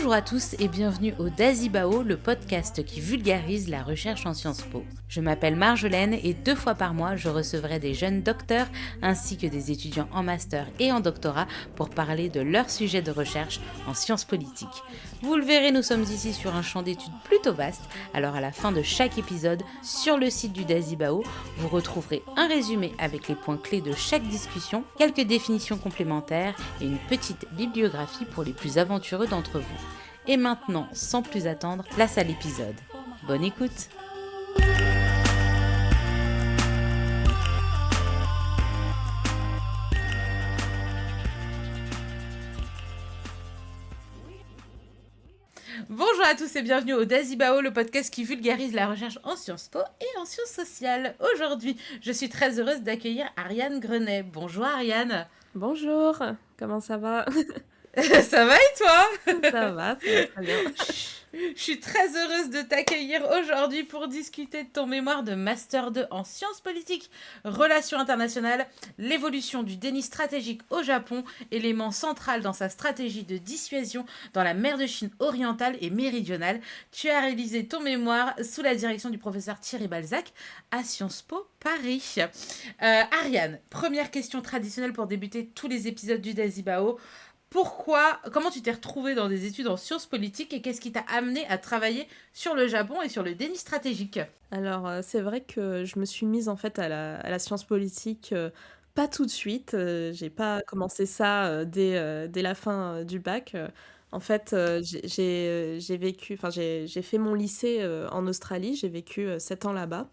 Bonjour à tous et bienvenue au Dazibao, le podcast qui vulgarise la recherche en Sciences Po. Je m'appelle Marjolaine et 2 fois par mois, je recevrai des jeunes docteurs ainsi que des étudiants en master et en doctorat pour parler de leur sujet de recherche en sciences politiques. Vous le verrez, nous sommes ici sur un champ d'études plutôt vaste, alors à la fin de chaque épisode, sur le site du Dazibao, vous retrouverez un résumé avec les points clés de chaque discussion, quelques définitions complémentaires et une petite bibliographie pour les plus aventureux d'entre vous. Et maintenant, sans plus attendre, place à l'épisode. Bonne écoute! Bonjour à tous et bienvenue au Dazibao, le podcast qui vulgarise la recherche en Sciences Po et en sciences sociales. Aujourd'hui, je suis très heureuse d'accueillir Ariane Grenet. Bonjour Ariane. Bonjour, comment ça va? Ça va et toi? Ça va très bien. Je suis très heureuse de t'accueillir aujourd'hui pour discuter de ton mémoire de Master 2 en sciences politiques, relations internationales, l'évolution du déni stratégique au Japon, élément central dans sa stratégie de dissuasion dans la mer de Chine orientale et méridionale. Tu as réalisé ton mémoire sous la direction du professeur Thierry Balzac à Sciences Po Paris. Ariane, première question traditionnelle pour débuter tous les épisodes du Dazibao. Comment tu t'es retrouvée dans des études en sciences politiques et qu'est-ce qui t'a amené à travailler sur le Japon et sur le déni stratégique? Alors, c'est vrai que je me suis mise en fait à la science politique pas tout de suite. J'ai pas commencé ça dès la fin du bac. En fait, j'ai vécu, enfin, j'ai fait mon lycée en Australie. J'ai vécu 7 ans là-bas.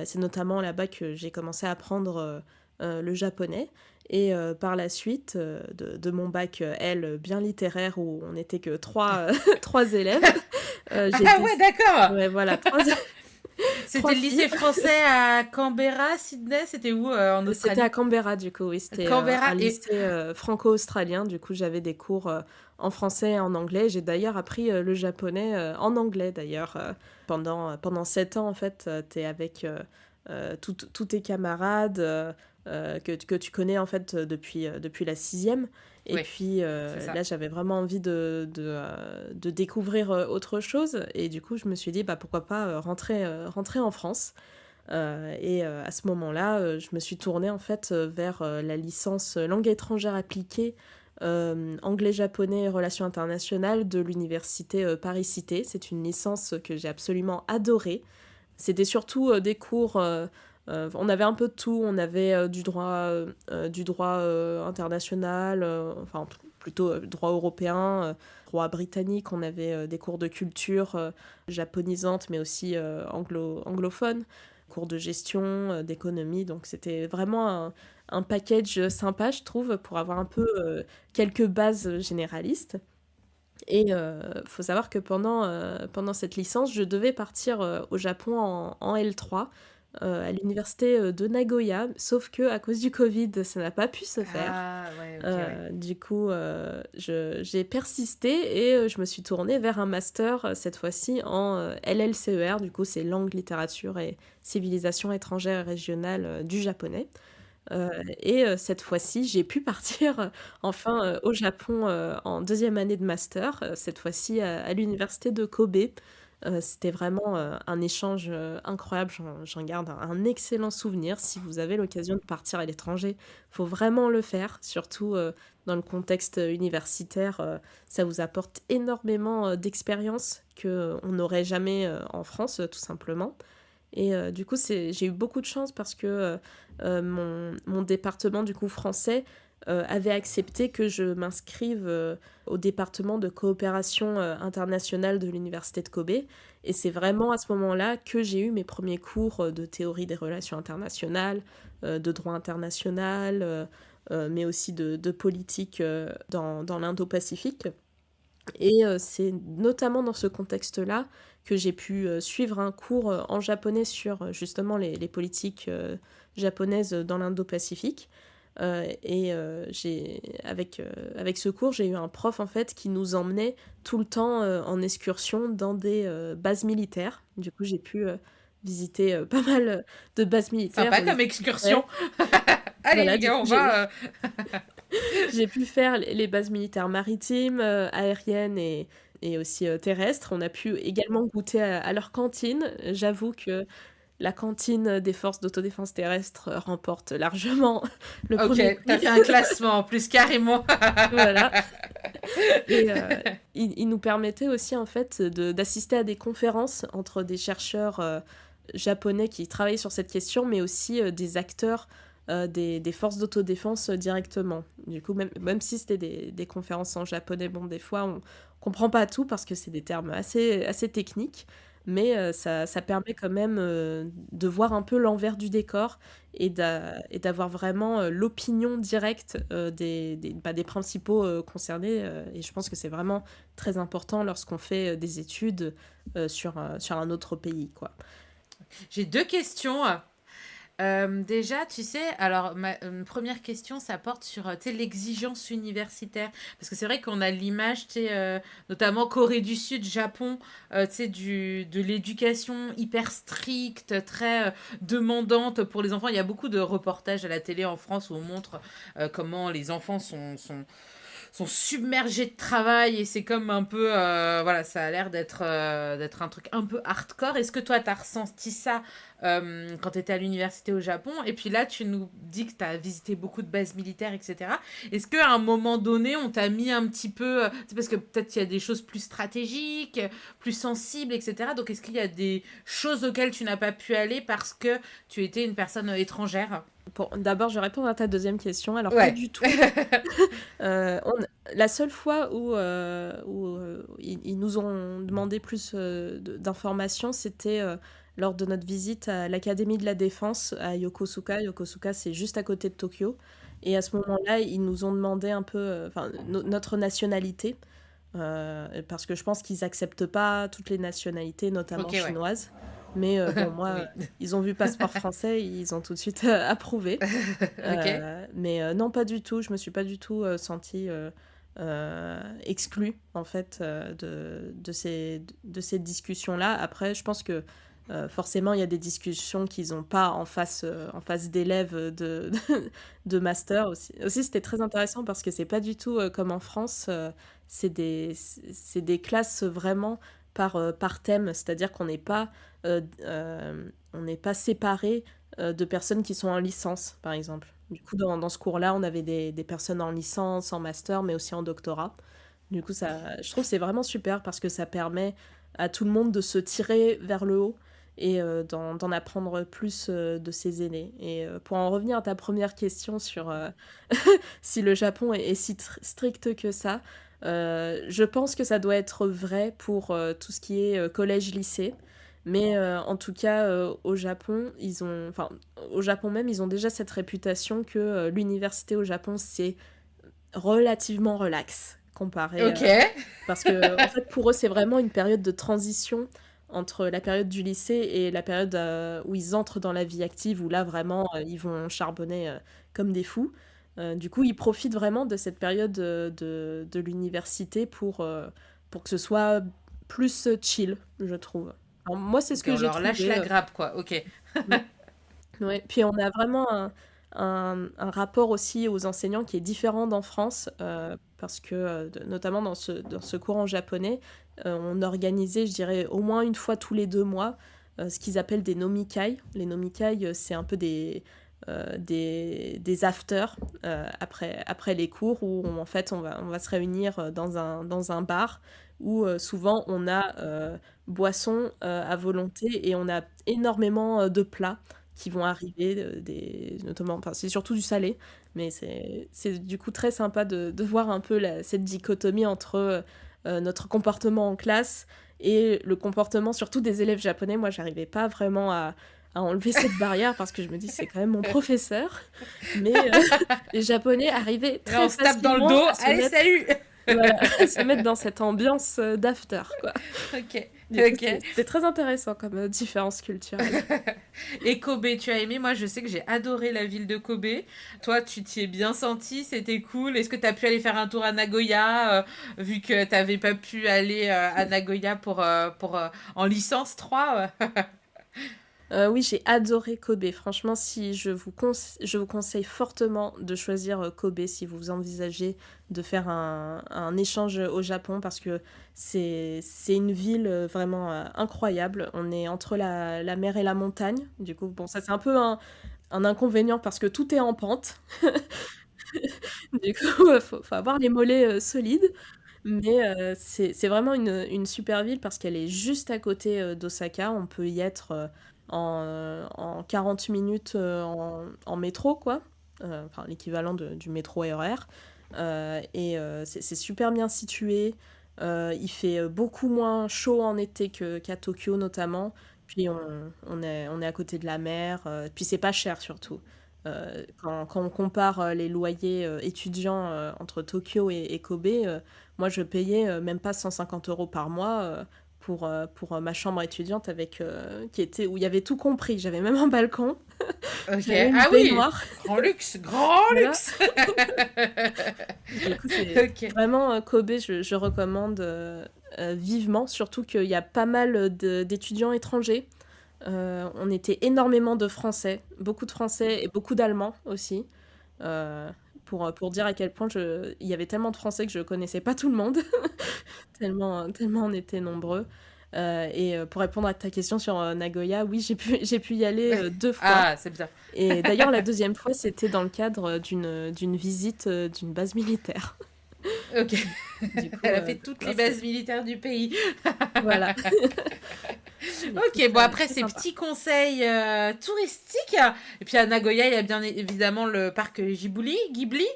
C'est notamment là-bas que j'ai commencé à apprendre le japonais. Et par la suite de mon bac L bien littéraire où on n'était que trois élèves. Ouais, d'accord. Ouais, voilà, C'était le lycée français à Canberra, Sydney, c'était où en Australie? C'était à Canberra du coup, oui, c'était Canberra un lycée franco-australien. Du coup, j'avais des cours en français et en anglais. J'ai d'ailleurs appris le japonais en anglais d'ailleurs. Pendant 7 ans, en fait, t'es avec tous tes camarades que tu connais en fait depuis la 6e. Et Oui, puis là, j'avais vraiment envie de découvrir autre chose. Et du coup, je me suis dit, bah, pourquoi pas rentrer en France. À ce moment-là, je me suis tournée en fait vers la licence langue étrangère appliquée, anglais-japonais et relations internationales de l'université Paris-Cité. C'est une licence que j'ai absolument adorée. C'était surtout des cours, on avait un peu de tout, on avait du droit international, enfin plutôt droit européen, droit britannique, on avait des cours de culture japonisante mais aussi anglophone, cours de gestion, d'économie, donc c'était vraiment un package sympa je trouve pour avoir un peu quelques bases généralistes. Et faut savoir que pendant cette licence, je devais partir au Japon en L3 à l'université de Nagoya, sauf que à cause du Covid, ça n'a pas pu se faire. Ah, ouais, ok, ouais. Du coup, j'ai persisté et je me suis tournée vers un master, cette fois-ci en LLCER, du coup c'est langue, littérature et civilisation étrangère et régionale du japonais. Cette fois-ci, j'ai pu partir enfin au Japon en 2e année de master, cette fois-ci à l'université de Kobe. C'était vraiment un échange incroyable, j'en garde un excellent souvenir. Si vous avez l'occasion de partir à l'étranger, faut vraiment le faire, surtout dans le contexte universitaire. Ça vous apporte énormément d'expérience qu'on n'aurait jamais en France, tout simplement. Et du coup, j'ai eu beaucoup de chance parce que mon département du coup français avait accepté que je m'inscrive au département de coopération internationale de l'université de Kobe. Et c'est vraiment à ce moment-là que j'ai eu mes premiers cours de théorie des relations internationales, de droit international, mais aussi de politique dans l'Indo-Pacifique. Et c'est notamment dans ce contexte-là que j'ai pu suivre un cours en japonais sur justement les politiques japonaises dans l'Indo-Pacifique. Avec ce cours, j'ai eu un prof en fait qui nous emmenait tout le temps en excursion dans des bases militaires. Du coup, j'ai pu visiter pas mal de bases militaires. Sympa comme excursion. Allez Voilà, les du gars, coup, on va... j'ai pu faire les bases militaires maritimes, aériennes et aussi terrestres. On a pu également goûter à leur cantine. J'avoue que la cantine des forces d'autodéfense terrestre remporte largement le Ok, premier t'as prix. fait un classement en plus, carrément. Voilà. Et il nous permettait aussi en fait d'assister à des conférences entre des chercheurs japonais qui travaillaient sur cette question, mais aussi des acteurs des forces d'autodéfense directement. Du coup, même si c'était des conférences en japonais, bon, des fois on comprend pas tout parce que c'est des termes assez techniques, mais ça permet quand même de voir un peu l'envers du décor et d'avoir vraiment l'opinion directe des principaux concernés. Et je pense que c'est vraiment très important lorsqu'on fait des études sur un autre pays, quoi. J'ai 2 questions. Déjà, tu sais, alors ma première question, ça porte sur tu sais, l'exigence universitaire. Parce que c'est vrai qu'on a l'image, tu sais, notamment Corée du Sud, Japon, tu sais, de l'éducation hyper stricte, très demandante pour les enfants. Il y a beaucoup de reportages à la télé en France où on montre comment les enfants sont submergés de travail et c'est comme un peu voilà, ça a l'air d'être un truc un peu hardcore. Est-ce que toi t'as ressenti ça quand tu étais à l'université au Japon? Et puis là tu nous dis que tu as visité beaucoup de bases militaires, etc. Est-ce qu'à un moment donné on t'a mis un petit peu c'est parce que peut-être qu'il y a des choses plus stratégiques, plus sensibles, etc. Donc est-ce qu'il y a des choses auxquelles tu n'as pas pu aller parce que tu étais une personne étrangère? D'abord, je réponds à ta deuxième question. Alors, pas Ouais. du tout. La seule fois où ils nous ont demandé plus d'informations, c'était lors de notre visite à l'Académie de la Défense à Yokosuka. Yokosuka, c'est juste à côté de Tokyo. Et à ce moment-là, ils nous ont demandé un peu notre nationalité. Parce que je pense qu'ils acceptent pas toutes les nationalités, notamment Ok, ouais. chinoises. Mais bon, moi, Oui. ils ont vu passeport français, ils ont tout de suite approuvé. Ok. Mais non, pas du tout. Je me suis pas du tout sentie exclue, en fait, de ces discussions-là. Après, je pense que forcément, il y a des discussions qu'ils n'ont pas en face d'élèves de master aussi. Aussi, c'était très intéressant parce que c'est pas du tout comme en France. C'est des classes vraiment par thème, c'est-à-dire qu'on n'est pas, on n'est pas séparés de personnes qui sont en licence, par exemple. Du coup, dans ce cours-là, on avait des personnes en licence, en master, mais aussi en doctorat. Du coup, je trouve que c'est vraiment super parce que ça permet à tout le monde de se tirer vers le haut et d'en apprendre plus de ses aînés. Et pour en revenir à ta première question sur si le Japon est si strict que ça, je pense que ça doit être vrai pour tout ce qui est collège-lycée. Mais en tout cas, au Japon, enfin, au Japon même, ils ont déjà cette réputation que l'université au Japon, c'est relativement relax comparé. Ok. Parce que, en fait, pour eux, c'est vraiment une période de transition entre la période du lycée et la période où ils entrent dans la vie active, où là, vraiment, ils vont charbonner comme des fous. Du coup, ils profitent vraiment de cette période de l'université pour que ce soit plus chill, je trouve. Alors, moi, c'est ce Ok, que on j'ai leur lâche trouvé. la grappe, quoi. Ok. Mm. Ouais. Puis on a vraiment un rapport aussi aux enseignants qui est différent d'en France, parce que notamment dans ce cours en japonais, on organisait, je dirais, au moins une fois tous les 2 mois, ce qu'ils appellent des nomikai. Les nomikai, c'est un peu des afters après les cours où en fait on va se réunir dans un bar où souvent on a boisson à volonté et on a énormément de plats qui vont arriver, notamment, enfin, c'est surtout du salé, mais c'est du coup très sympa de voir un peu cette dichotomie entre notre comportement en classe et le comportement surtout des élèves japonais. Moi, j'arrivais pas vraiment à enlever cette barrière parce que je me dis c'est quand même mon professeur, mais les Japonais arrivaient Et là, très on se tape dans le facilement dos. Allez, salut. voilà, à se mettre dans cette ambiance d'after, quoi. Ok. Du coup, Ok. c'était très intéressant comme différence culturelle. Et Kobe, tu as aimé? Moi, je sais que j'ai adoré la ville de Kobe. Toi, tu t'y es bien senti? C'était cool. Est-ce que tu as pu aller faire un tour à Nagoya, vu que tu n'avais pas pu aller à Nagoya pour en licence 3? Oui, j'ai adoré Kobe. Franchement, si je vous conseille fortement de choisir Kobe si vous envisagez de faire un échange au Japon parce que c'est une ville vraiment incroyable. On est entre la mer et la montagne. Du coup, bon, ça c'est un peu un inconvénient parce que tout est en pente. Du coup, faut avoir les mollets solides. Mais c'est vraiment une super ville parce qu'elle est juste à côté d'Osaka. On peut y être en 40 minutes en métro, quoi. Enfin, l'équivalent du métro RER. C'est super bien situé. Il fait beaucoup moins chaud en été qu'à Tokyo, notamment. Puis on est à côté de la mer. Puis c'est pas cher, surtout. Quand on compare les loyers étudiants entre Tokyo et Kobe, moi je payais même pas 150 euros par mois pour ma chambre étudiante où il y avait tout compris. J'avais même un balcon, Ok, j'avais une ah oui, baignoire. grand luxe, grand Voilà. luxe. Du coup, c'est Ok. vraiment Kobe, je recommande vivement, surtout qu'il y a pas mal d'étudiants étrangers. On était énormément de Français, beaucoup de Français et beaucoup d'Allemands aussi. Euh, pour dire à quel point il y avait tellement de Français que je connaissais pas tout le monde, tellement on était nombreux. Pour répondre à ta question sur Nagoya, oui, j'ai pu y aller 2 fois. Ah, c'est bien. Et d'ailleurs, la deuxième fois, c'était dans le cadre d'une visite d'une base militaire. Ok. Du coup, Elle a fait toutes non, les bases militaires du pays. voilà. Du coup, Ok, bon après très ces sympa. petits conseils touristiques. Et puis à Nagoya, il y a bien évidemment le parc Ghibli.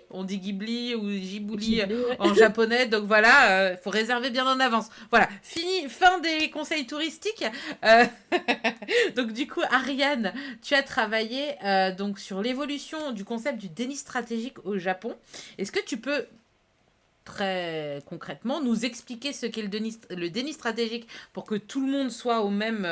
On dit Ghibli ou Ghibli Ghibli, ouais. en japonais. Donc voilà, faut réserver bien en avance. Voilà, fin des conseils touristiques. Euh, donc du coup, Ariane, tu as travaillé donc sur l'évolution du concept du déni stratégique au Japon. Est-ce que tu peux très concrètement, nous expliquer ce qu'est le déni stratégique pour que tout le monde soit au même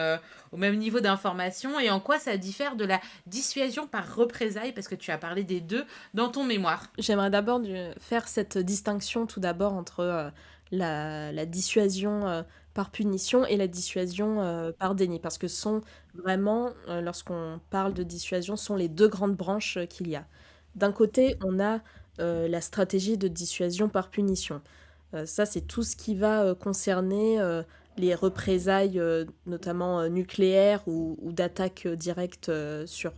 niveau d'information et en quoi ça diffère de la dissuasion par représailles, parce que tu as parlé des deux dans ton mémoire. J'aimerais d'abord faire cette distinction tout d'abord entre la dissuasion par punition et la dissuasion par déni, parce que sont vraiment, lorsqu'on parle de dissuasion, sont les deux grandes branches qu'il y a. D'un côté, on a la stratégie de dissuasion par punition. Ça, c'est tout ce qui va concerner les représailles, notamment nucléaires ou d'attaques directes sur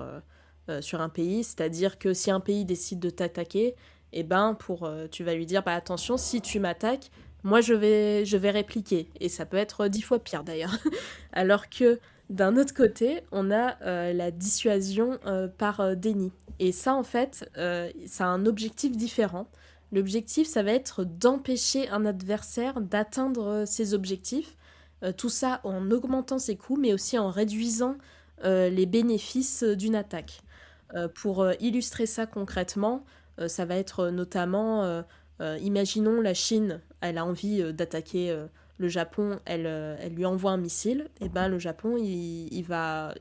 un pays. C'est-à-dire que si un pays décide de t'attaquer, eh ben, tu vas lui dire bah, attention, si tu m'attaques, moi je vais répliquer. Et ça peut être 10 fois pire d'ailleurs. Alors que d'un autre côté, on a la dissuasion par déni. Et ça, en fait, ça a un objectif différent. L'objectif, ça va être d'empêcher un adversaire d'atteindre ses objectifs. Tout ça en augmentant ses coûts, mais aussi en réduisant les bénéfices d'une attaque. Pour illustrer ça concrètement, ça va être notamment, imaginons la Chine, elle a envie d'attaquer le Japon, elle lui envoie un missile, et ben le Japon il va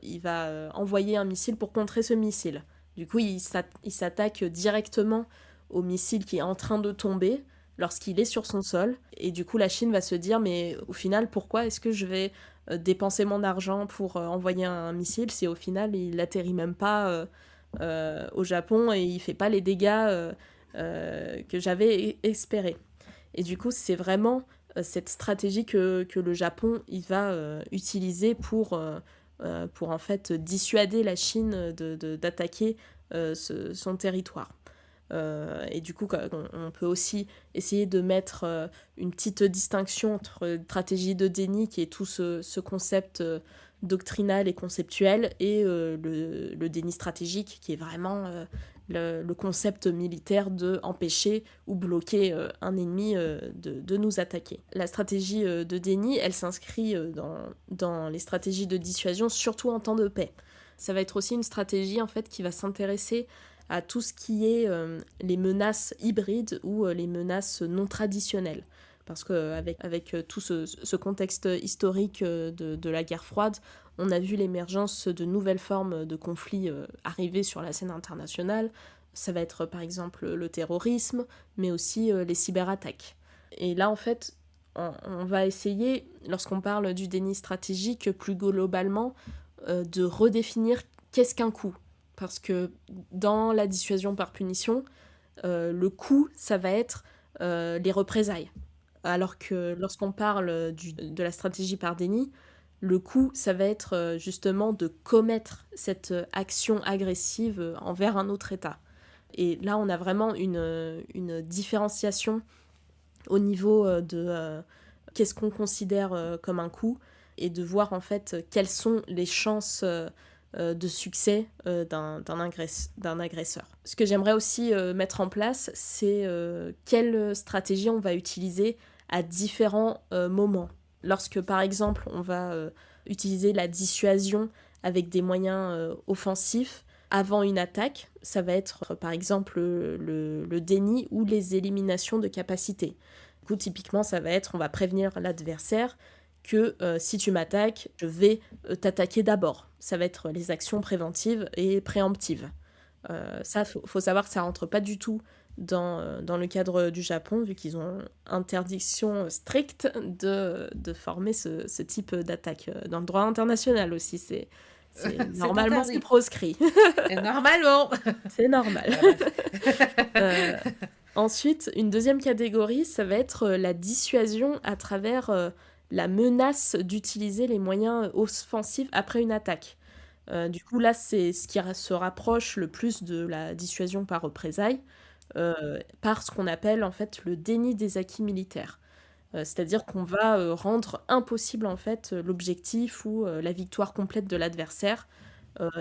envoyer un missile pour contrer ce missile. Du coup, il s'attaque directement au missile qui est en train de tomber lorsqu'il est sur son sol. Et du coup, la Chine va se dire, mais au final, pourquoi est-ce que je vais dépenser mon argent pour envoyer un missile si au final, il atterrit même pas au Japon et il fait pas les dégâts que j'avais espérés. Et du coup, c'est vraiment cette stratégie que le Japon il va utiliser pour en fait dissuader la Chine d'attaquer son territoire. Et du coup, on peut aussi essayer de mettre une petite distinction entre stratégie de déni, qui est tout ce concept doctrinal et conceptuel, et le déni stratégique, qui est vraiment le concept militaire de empêcher ou bloquer un ennemi de nous attaquer. La stratégie de déni, elle s'inscrit dans les stratégies de dissuasion, surtout en temps de paix. Ça va être aussi une stratégie en fait qui va s'intéresser à tout ce qui est les menaces hybrides ou les menaces non traditionnelles. Parce qu'avec tout ce contexte historique de la guerre froide, on a vu l'émergence de nouvelles formes de conflits arriver sur la scène internationale. Ça va être par exemple le terrorisme, mais aussi les cyberattaques. Et là, en fait, on va essayer, lorsqu'on parle du déni stratégique plus globalement, de redéfinir qu'est-ce qu'un coup. Parce que dans la dissuasion par punition, le coup, ça va être les représailles. Alors que lorsqu'on parle de la stratégie par déni, le coup, ça va être justement de commettre cette action agressive envers un autre État. Et là, on a vraiment une différenciation au niveau de qu'est-ce qu'on considère comme un coup et de voir en fait quelles sont les chances de succès d'un agresseur. Ce que j'aimerais aussi mettre en place, c'est quelle stratégie on va utiliser à différents moments. Lorsque, par exemple, on va utiliser la dissuasion avec des moyens offensifs avant une attaque, ça va être, par exemple, le déni ou les éliminations de capacités. Du coup, typiquement, ça va être, on va prévenir l'adversaire que si tu m'attaques, je vais t'attaquer d'abord. Ça va être les actions préventives et préemptives. Ça, faut savoir que ça rentre pas du tout dans le cadre du Japon, vu qu'ils ont interdiction stricte de former ce type d'attaque. Dans le droit international aussi, c'est normalement c'est proscrit. Et normalement. C'est normal. Ensuite, une deuxième catégorie, ça va être la dissuasion à travers la menace d'utiliser les moyens offensifs après une attaque. Du coup, là, c'est ce qui se rapproche le plus de la dissuasion par représailles, par ce qu'on appelle en fait le déni des acquis militaires. C'est-à-dire qu'on va rendre impossible en fait l'objectif ou la victoire complète de l'adversaire,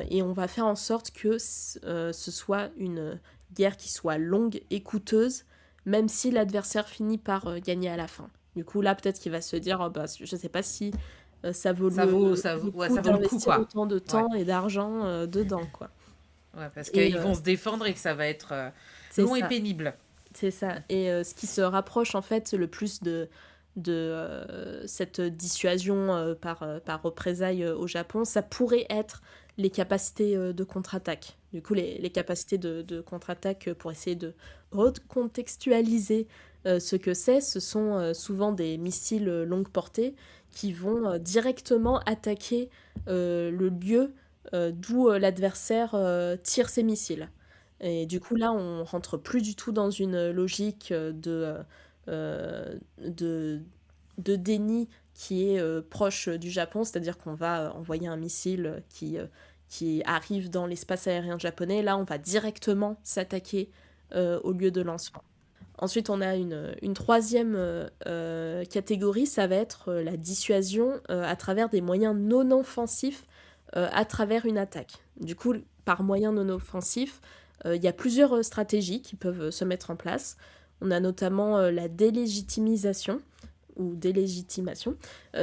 et on va faire en sorte que ce soit une guerre qui soit longue et coûteuse, même si l'adversaire finit par gagner à la fin. Du coup, là, peut-être qu'il va se dire, oh, bah, je sais pas si ça vaut le coup d'investir autant de temps et d'argent dedans, quoi. Ouais, parce qu'ils vont se défendre et que ça va être long et pénible. C'est ça. Et ce qui se rapproche, en fait, le plus de cette dissuasion par représailles au Japon, ça pourrait être les capacités de contre-attaque. Du coup, les capacités de contre-attaque, pour essayer de recontextualiser ce que c'est, ce sont souvent des missiles longue portée qui vont directement attaquer le lieu d'où l'adversaire tire ses missiles. Et du coup, là, on rentre plus du tout dans une logique de déni qui est proche du Japon, c'est-à-dire qu'on va envoyer un missile qui arrive dans l'espace aérien japonais. Là, on va directement s'attaquer au lieu de lancement. Ensuite, on a une troisième catégorie, ça va être la dissuasion à travers des moyens non offensifs à travers une attaque. Du coup, par moyens non offensifs, il y a plusieurs stratégies qui peuvent se mettre en place. On a notamment la délégitimisation ou délégitimation.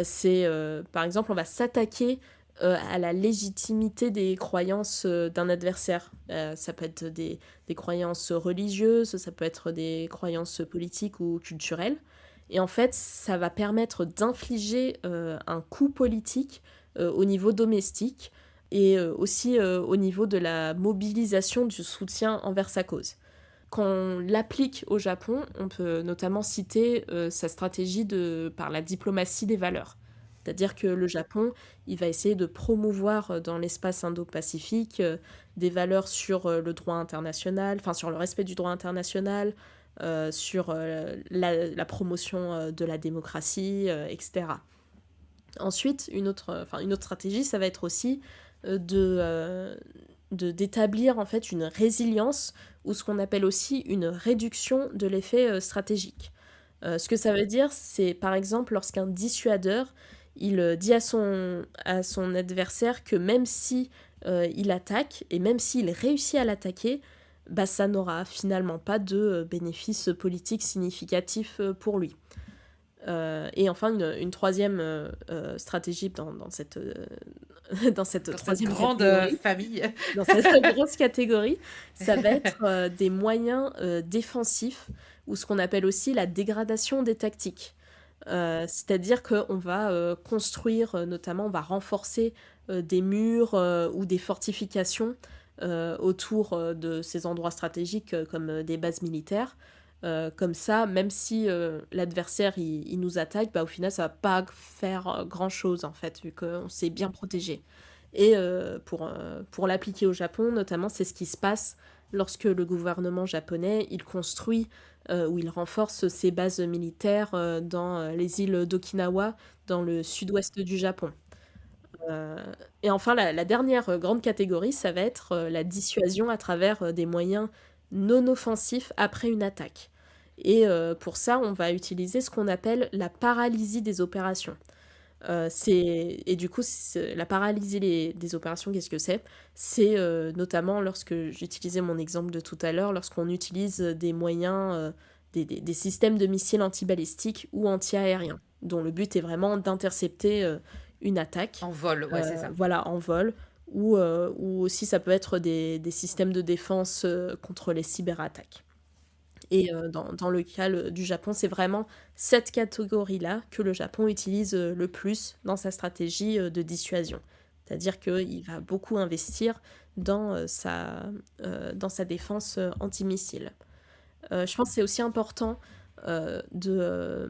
C'est, par exemple, on va s'attaquer à la légitimité des croyances d'un adversaire. Ça peut être des croyances religieuses, ça peut être des croyances politiques ou culturelles. Et en fait, ça va permettre d'infliger un coup politique au niveau domestique et aussi au niveau de la mobilisation du soutien envers sa cause. Quand on l'applique au Japon, on peut notamment citer sa stratégie par la diplomatie des valeurs. C'est-à-dire que le Japon, il va essayer de promouvoir dans l'espace indo-pacifique des valeurs sur le droit international, enfin sur le respect du droit international, sur la promotion de la démocratie, etc. Ensuite, une autre stratégie, ça va être aussi d'établir en fait une résilience ou ce qu'on appelle aussi une réduction de l'effet stratégique. Ce que ça veut dire, c'est par exemple lorsqu'un dissuadeur il dit à son adversaire que même si il attaque et même s'il réussit à l'attaquer, bah, ça n'aura finalement pas de bénéfice politique significatif pour lui. Et enfin, une troisième stratégie dans cette troisième grande famille. Dans cette grosse catégorie, ça va être des moyens défensifs ou ce qu'on appelle aussi la dégradation des tactiques. C'est-à-dire qu'on va construire, notamment, on va renforcer des murs ou des fortifications autour de ces endroits stratégiques comme des bases militaires. Comme ça, même si l'adversaire il nous attaque, bah, au final ça va pas faire grand chose en fait, vu qu'on s'est bien protégé. Et pour l'appliquer au Japon, notamment, c'est ce qui se passe lorsque le gouvernement japonais, il construit ou il renforce ses bases militaires dans les îles d'Okinawa, dans le sud-ouest du Japon. Euh, et enfin, la dernière grande catégorie, ça va être la dissuasion à travers des moyens non offensifs après une attaque. Et pour ça, on va utiliser ce qu'on appelle la paralysie des opérations. Et du coup, la paralysie des opérations, qu'est-ce que c'est? C'est notamment lorsque j'utilisais mon exemple de tout à l'heure, lorsqu'on utilise des moyens, des systèmes de missiles antibalistiques ou anti-aériens, dont le but est vraiment d'intercepter une attaque, En vol, ouais, c'est ça. voilà, en vol, ou aussi ça peut être des systèmes de défense contre les cyberattaques. Et dans le cas du Japon, c'est vraiment cette catégorie-là que le Japon utilise le plus dans sa stratégie de dissuasion. C'est-à-dire qu'il va beaucoup investir dans sa défense antimissile. Je pense que c'est aussi important de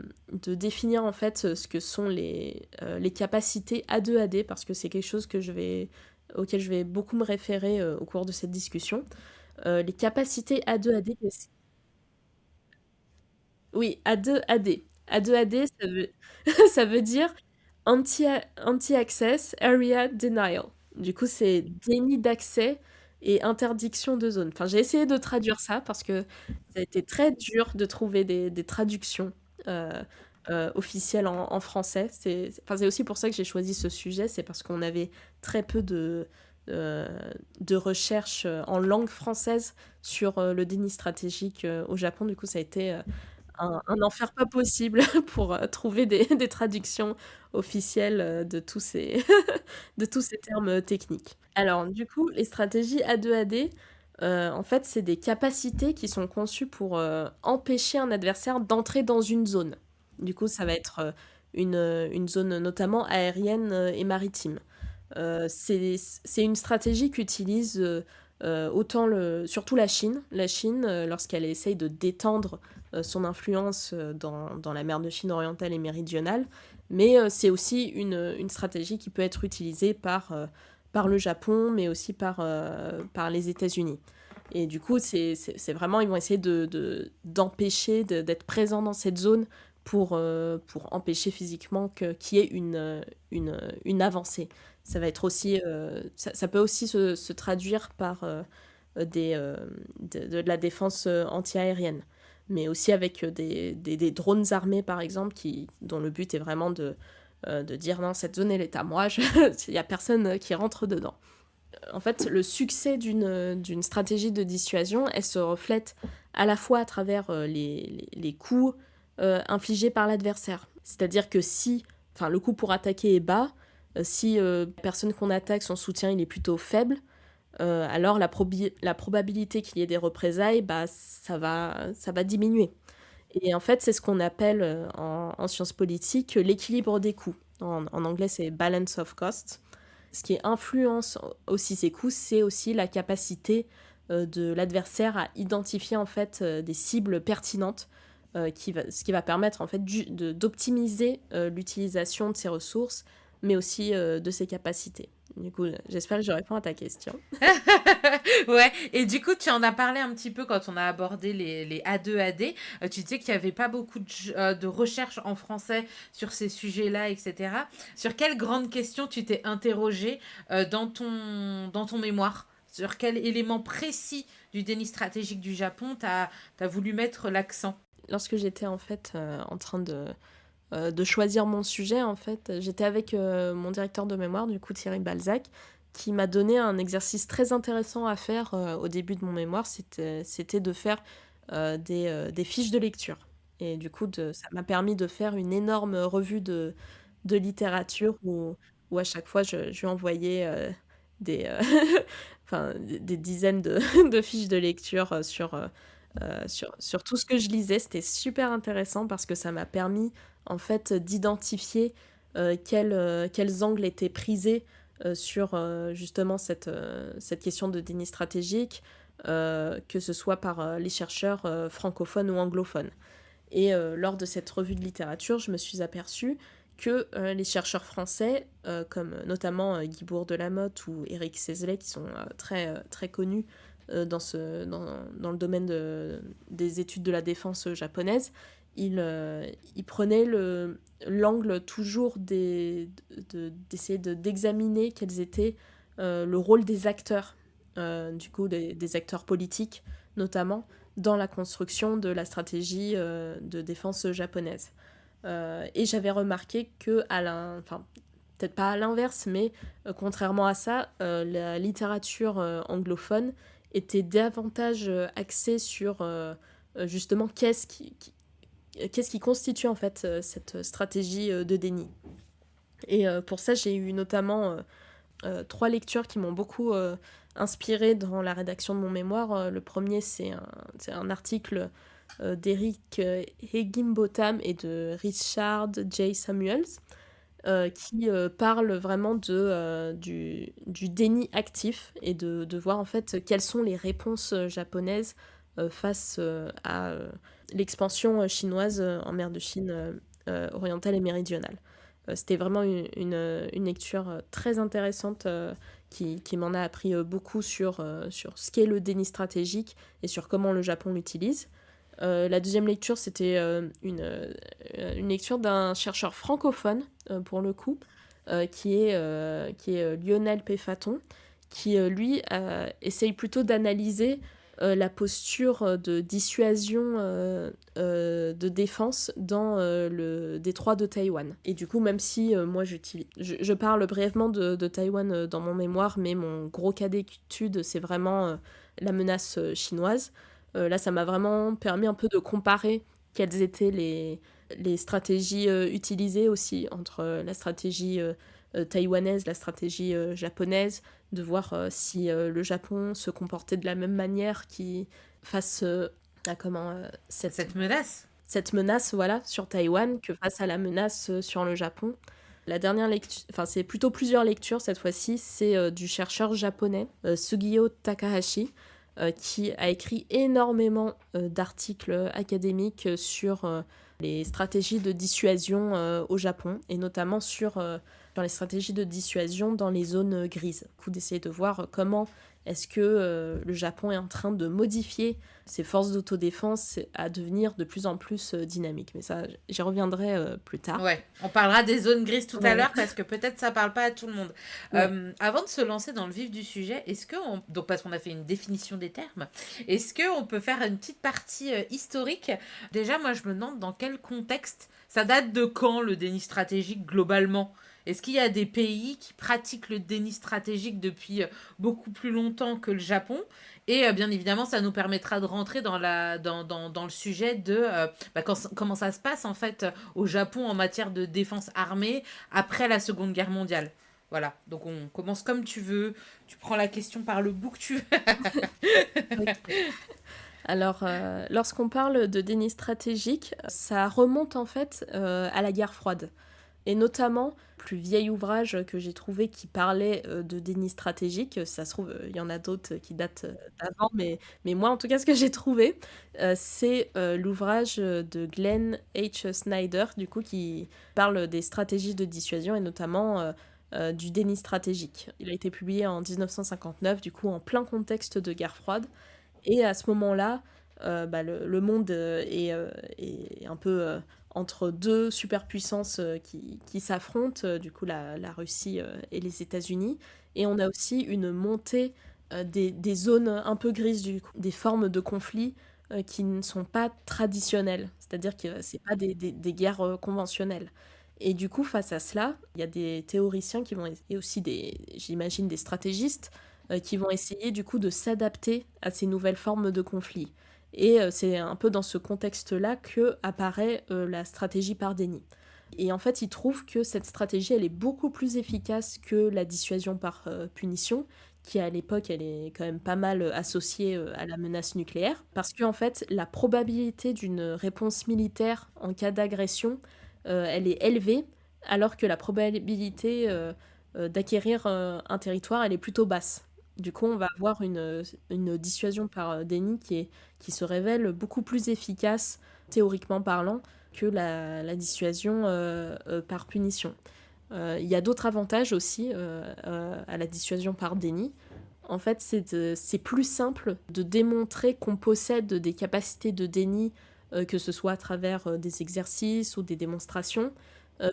définir en fait ce que sont les capacités A2AD, parce que c'est quelque chose auquel je vais beaucoup me référer au cours de cette discussion. Les capacités A2AD, oui, A2AD. A2AD, ça veut dire anti, Anti-Access Area Denial. Du coup, c'est déni d'accès et interdiction de zone. Enfin, j'ai essayé de traduire ça parce que ça a été très dur de trouver des traductions euh, officielles en français. Enfin, c'est aussi pour ça que j'ai choisi ce sujet, c'est parce qu'on avait très peu euh, de recherches en langue française sur le déni stratégique au Japon. Du coup, ça a été un enfer pas possible pour trouver des traductions officielles de tous ces termes techniques. Alors, du coup, les stratégies A2AD, en fait, c'est des capacités qui sont conçues pour empêcher un adversaire d'entrer dans une zone. Du coup, ça va être une zone notamment aérienne et maritime. C'est une stratégie qu'utilise surtout la Chine. La Chine, lorsqu'elle essaye de détendre son influence dans la mer de Chine orientale et méridionale, mais c'est aussi une stratégie qui peut être utilisée par le Japon, mais aussi par les États-Unis. Et du coup, c'est vraiment, ils vont essayer d'empêcher d'être présents dans cette zone pour empêcher physiquement qu'il y ait une avancée. Ça va être aussi, ça peut aussi se traduire par de la défense anti-aérienne, mais aussi avec des drones armés, par exemple, dont le but est vraiment de dire non, cette zone, elle est à moi, il n'y a personne qui rentre dedans. En fait, le succès d'une stratégie de dissuasion, elle se reflète à la fois à travers les coups infligés par l'adversaire. C'est-à-dire que enfin, le coût pour attaquer est bas, si la personne qu'on attaque, son soutien, il est plutôt faible, alors la probabilité qu'il y ait des représailles, bah, ça va diminuer. Et en fait, c'est ce qu'on appelle en sciences politiques l'équilibre des coûts. En anglais, c'est balance of costs. Ce qui influence aussi ces coûts, c'est aussi la capacité de l'adversaire à identifier en fait des cibles pertinentes, ce qui va permettre en fait d'optimiser l'utilisation de ses ressources, mais aussi de ses capacités. Du coup, j'espère que je réponds à ta question. Ouais, et du coup, tu en as parlé un petit peu quand on a abordé les A2AD. Tu disais qu'il n'y avait pas beaucoup de recherches en français sur ces sujets-là, etc. Sur quelles grandes questions tu t'es interrogé dans ton mémoire? Sur quel élément précis du déni stratégique du Japon t'as voulu mettre l'accent? Lorsque j'étais en fait en train de choisir mon sujet, en fait, j'étais avec mon directeur de mémoire, du coup Thierry Balzac, qui m'a donné un exercice très intéressant à faire au début de mon mémoire, c'était de faire des fiches de lecture. Et du coup, ça m'a permis de faire une énorme revue de littérature où à chaque fois, je lui envoyais des, euh, enfin, des dizaines de fiches de lecture sur tout ce que je lisais. C'était super intéressant parce que ça m'a permis en fait d'identifier quels angles étaient prisés sur justement cette question de déni stratégique, que ce soit par les chercheurs francophones ou anglophones. Et lors de cette revue de littérature, je me suis aperçue que les chercheurs français, comme notamment Guy Bourg-de-Lamotte ou Éric Cézelet, qui sont très connus dans le domaine des études de la défense japonaise, ils prenaient l'angle toujours d'essayer d'examiner quels étaient le rôle des acteurs, du coup des acteurs politiques notamment, dans la construction de la stratégie de défense japonaise. Et j'avais remarqué que, enfin, peut-être pas à l'inverse, mais contrairement à ça, la littérature anglophone était davantage axée sur justement qu'est-ce qui constitue en fait cette stratégie de déni. Et pour ça, j'ai eu notamment 3 lectures qui m'ont beaucoup inspirée dans la rédaction de mon mémoire. Le premier, c'est un article d'Eric Higginbotham et de Richard J. Samuels, qui parle vraiment du déni actif et de voir en fait quelles sont les réponses japonaises face à l'expansion chinoise en mer de Chine orientale et méridionale. C'était vraiment une lecture très intéressante qui m'en a appris beaucoup sur ce qu'est le déni stratégique et sur comment le Japon l'utilise. La deuxième lecture, c'était une lecture d'un chercheur francophone, pour le coup, qui est Lionel Péfaton, qui, lui, essaye plutôt d'analyser la posture de dissuasion de défense dans le détroit de Taïwan. Et du coup, même si moi je parle brièvement de Taïwan dans mon mémoire, mais mon gros cas d'étude, c'est vraiment la menace chinoise. Là, ça m'a vraiment permis un peu de comparer quelles étaient les stratégies utilisées aussi entre la stratégie taïwanaise, la stratégie japonaise, de voir si le Japon se comportait de la même manière face à cette menace. Cette menace, voilà, sur Taïwan, que face à la menace sur le Japon. La dernière lecture, enfin c'est plutôt plusieurs lectures cette fois-ci, c'est du chercheur japonais Sugio Takahashi, qui a écrit énormément d'articles académiques sur les stratégies de dissuasion au Japon, et notamment sur les stratégies de dissuasion dans les zones grises. Du coup, d'essayer de voir comment est-ce que le Japon est en train de modifier ses forces d'autodéfense à devenir de plus en plus dynamiques. Mais ça, j'y reviendrai plus tard. Ouais, on parlera des zones grises tout à l'heure parce que peut-être ça parle pas à tout le monde. Ouais. Avant de se lancer dans le vif du sujet, donc parce qu'on a fait une définition des termes, est-ce qu'on peut faire une petite partie historique ? Déjà, moi, je me demande dans quel contexte, ça date de quand le déni stratégique globalement ? Est-ce qu'il y a des pays qui pratiquent le déni stratégique depuis beaucoup plus longtemps que le Japon ? Et bien évidemment, ça nous permettra de rentrer dans le sujet de comment ça se passe en fait au Japon en matière de défense armée après la Seconde Guerre mondiale. Voilà, donc on commence comme tu veux. Tu prends la question par le bout que tu veux. Okay. Alors, lorsqu'on parle de déni stratégique, ça remonte en fait à la guerre froide. Et notamment, le plus vieil ouvrage que j'ai trouvé qui parlait de déni stratégique, ça se trouve, il y en a d'autres qui datent d'avant, mais moi, en tout cas, ce que j'ai trouvé, c'est l'ouvrage de Glenn H. Snyder, du coup, qui parle des stratégies de dissuasion et notamment du déni stratégique. Il a été publié en 1959, du coup, en plein contexte de guerre froide. Et à ce moment-là, le monde est un peu entre deux superpuissances qui s'affrontent, du coup la Russie et les États-Unis. Et on a aussi une montée des zones un peu grises, des formes de conflits qui ne sont pas traditionnelles. C'est-à-dire que ce n'est pas des guerres conventionnelles. Et du coup, face à cela, il y a des théoriciens et aussi j'imagine des stratégistes qui vont essayer du coup de s'adapter à ces nouvelles formes de conflits. Et c'est un peu dans ce contexte-là que apparaît la stratégie par déni. Et en fait, ils trouvent que cette stratégie, elle est beaucoup plus efficace que la dissuasion par punition, qui à l'époque, elle est quand même pas mal associée à la menace nucléaire, parce qu'en fait, la probabilité d'une réponse militaire en cas d'agression, elle est élevée, alors que la probabilité d'acquérir un territoire, elle est plutôt basse. Du coup, on va avoir une dissuasion par déni qui se révèle beaucoup plus efficace, théoriquement parlant, que la dissuasion par punition. Il y a d'autres avantages aussi à la dissuasion par déni. En fait, c'est plus simple de démontrer qu'on possède des capacités de déni, que ce soit à travers des exercices ou des démonstrations,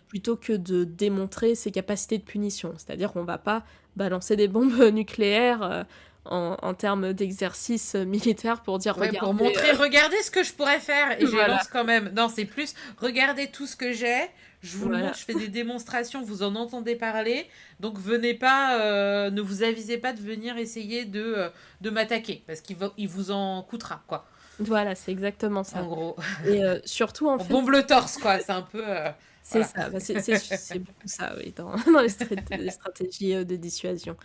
plutôt que de démontrer ses capacités de punition. C'est-à-dire qu'on ne va pas balancer des bombes nucléaires en termes d'exercice militaire pour dire Ouais, pour regardez. montrer, regardez ce que je pourrais faire et je Voilà. lance quand même. Non, c'est plus, regardez tout ce que j'ai, je vous le Voilà. montre, je fais des démonstrations, vous en entendez parler, donc venez pas, ne vous avisez pas de venir essayer de m'attaquer, parce qu'il vous en coûtera, quoi, Voilà, c'est exactement ça. en gros. Et surtout, en On fait, bombe le torse, quoi, c'est un peu... c'est voilà. ça, bah, c'est beaucoup ça, oui, dans les stratégies de dissuasion.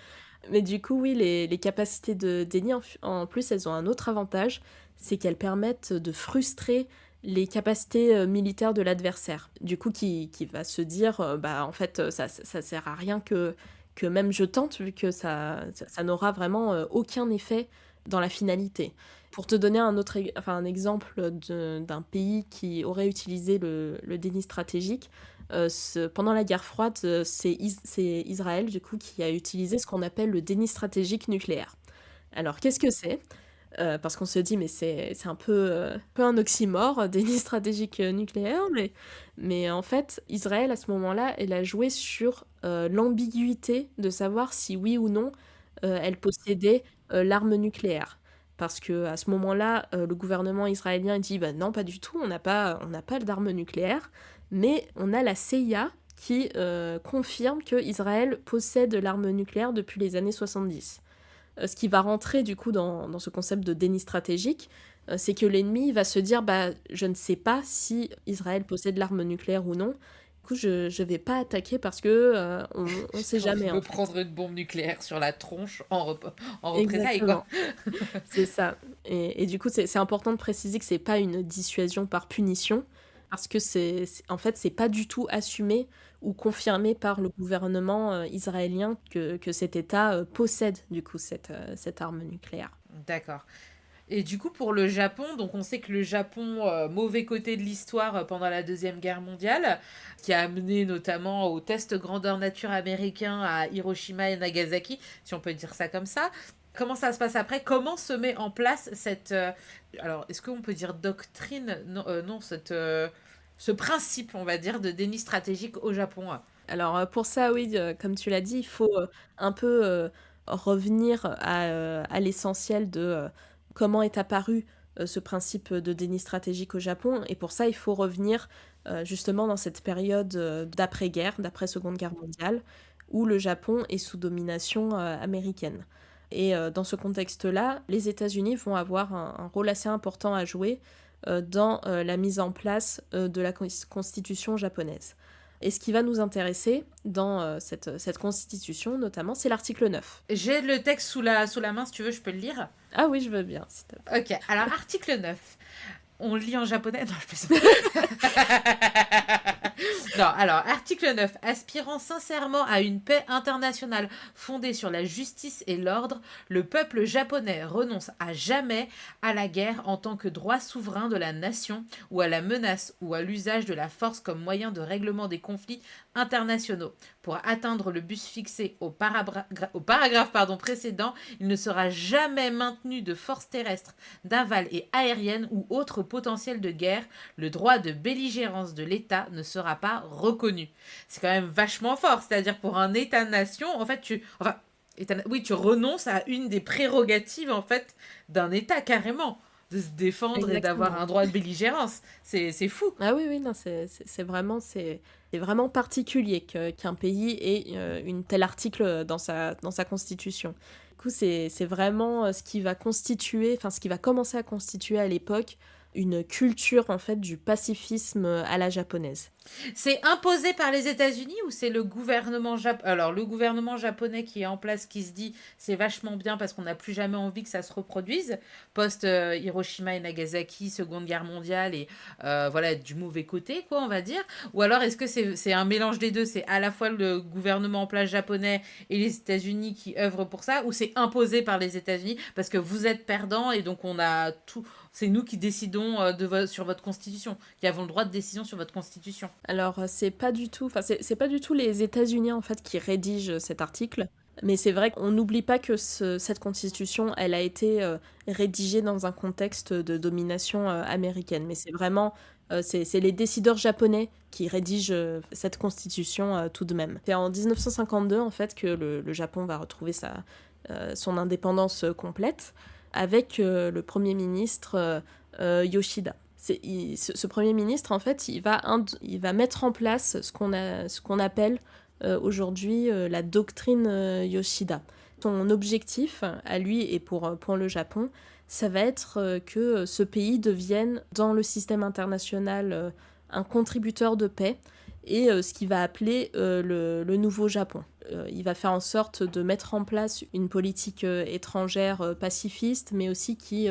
Mais du coup, oui, les capacités de déni, en plus, elles ont un autre avantage, c'est qu'elles permettent de frustrer les capacités militaires de l'adversaire. Du coup, qui va se dire, bah, en fait, ça sert à rien que même je tente, vu que ça n'aura vraiment aucun effet dans la finalité. Pour te donner un exemple d'un pays qui aurait utilisé le déni stratégique, pendant la guerre froide, c'est Israël du coup qui a utilisé ce qu'on appelle le déni stratégique nucléaire. Alors qu'est-ce que c'est? Parce qu'on se dit mais c'est un peu un oxymore, déni stratégique nucléaire, mais en fait Israël à ce moment-là, elle a joué sur l'ambiguïté de savoir si oui ou non elle possédait l'arme nucléaire. Parce que à ce moment-là, le gouvernement israélien dit bah non, pas du tout, on n'a pas d'arme nucléaire, mais on a la CIA qui confirme que Israël possède l'arme nucléaire depuis les années 70. Ce qui va rentrer du coup dans ce concept de déni stratégique, c'est que l'ennemi va se dire bah je ne sais pas si Israël possède l'arme nucléaire ou non. Du coup, je vais pas attaquer parce que on sait jamais. Me prendre une bombe nucléaire sur la tronche en représailles, Exactement. quoi. C'est ça. Et du coup, c'est important de préciser que c'est pas une dissuasion par punition, parce que en fait, c'est pas du tout assumé ou confirmé par le gouvernement israélien que cet État possède du coup cette arme nucléaire. D'accord. Et du coup, pour le Japon, donc on sait que le Japon, mauvais côté de l'histoire pendant la Deuxième Guerre mondiale, qui a amené notamment au test grandeur nature américain à Hiroshima et Nagasaki, si on peut dire ça comme ça. Comment ça se passe après? Comment se met en place cette... alors, est-ce qu'on peut dire doctrine? Non, non ce principe, on va dire, de déni stratégique au Japon. Alors pour ça, oui, comme tu l'as dit, il faut un peu revenir à l'essentiel de comment est apparu ce principe de déni stratégique au Japon. Et pour ça, il faut revenir justement dans cette période d'après-guerre, d'après-Seconde Guerre mondiale, où le Japon est sous domination américaine. Et dans ce contexte-là, les États-Unis vont avoir un rôle assez important à jouer dans la mise en place de la constitution japonaise. Et ce qui va nous intéresser dans cette constitution, notamment, c'est l'article 9. J'ai le texte sous la main, si tu veux, je peux le lire. Ah oui, je veux bien, s'il te plaît. Ok, alors article 9. On lit en japonais? Non, je plaisante. Non, alors, article 9. Aspirant sincèrement à une paix internationale fondée sur la justice et l'ordre, le peuple japonais renonce à jamais à la guerre en tant que droit souverain de la nation ou à la menace ou à l'usage de la force comme moyen de règlement des conflits internationaux. Pour atteindre le but fixé au paragraphe précédent, il ne sera jamais maintenu de force terrestre, navale et aérienne ou autre potentiel de guerre. Le droit de belligérance de l'État ne sera pas reconnu. C'est quand même vachement fort. C'est-à-dire pour un État-nation, en fait, tu renonces à une des prérogatives en fait d'un État carrément, de se défendre. Exactement. Et d'avoir un droit de belligérance. C'est fou. Ah oui, non, c'est vraiment particulier qu'un pays ait une tel article dans sa constitution. Du coup, c'est vraiment ce qui va commencer à constituer à l'époque une culture en fait du pacifisme à la japonaise. C'est imposé par les États-Unis ou c'est le gouvernement japonais? Alors, le gouvernement japonais qui est en place, qui se dit c'est vachement bien parce qu'on n'a plus jamais envie que ça se reproduise, post-Hiroshima et Nagasaki, Seconde Guerre mondiale, et voilà, du mauvais côté, quoi, on va dire. Ou alors, est-ce que c'est un mélange des deux? C'est à la fois le gouvernement en place japonais et les États-Unis qui œuvrent pour ça, ou c'est imposé par les États-Unis parce que vous êtes perdants et donc on a tout... c'est nous qui décidons sur votre constitution, qui avons le droit de décision sur votre constitution. Alors, c'est pas du tout les États-Unis en fait qui rédigent cet article, mais c'est vrai qu'on n'oublie pas que cette constitution, elle a été rédigée dans un contexte de domination américaine, mais c'est vraiment c'est les décideurs japonais qui rédigent cette constitution tout de même. C'est en 1952 en fait que le Japon va retrouver son indépendance complète avec le premier ministre Yoshida. Ce premier ministre, en fait, il va mettre en place ce qu'on appelle aujourd'hui la doctrine Yoshida. Son objectif, à lui et pour le Japon, ça va être que ce pays devienne, dans le système international, un contributeur de paix et ce qu'il va appeler le nouveau Japon. Il va faire en sorte de mettre en place une politique étrangère pacifiste, mais aussi qui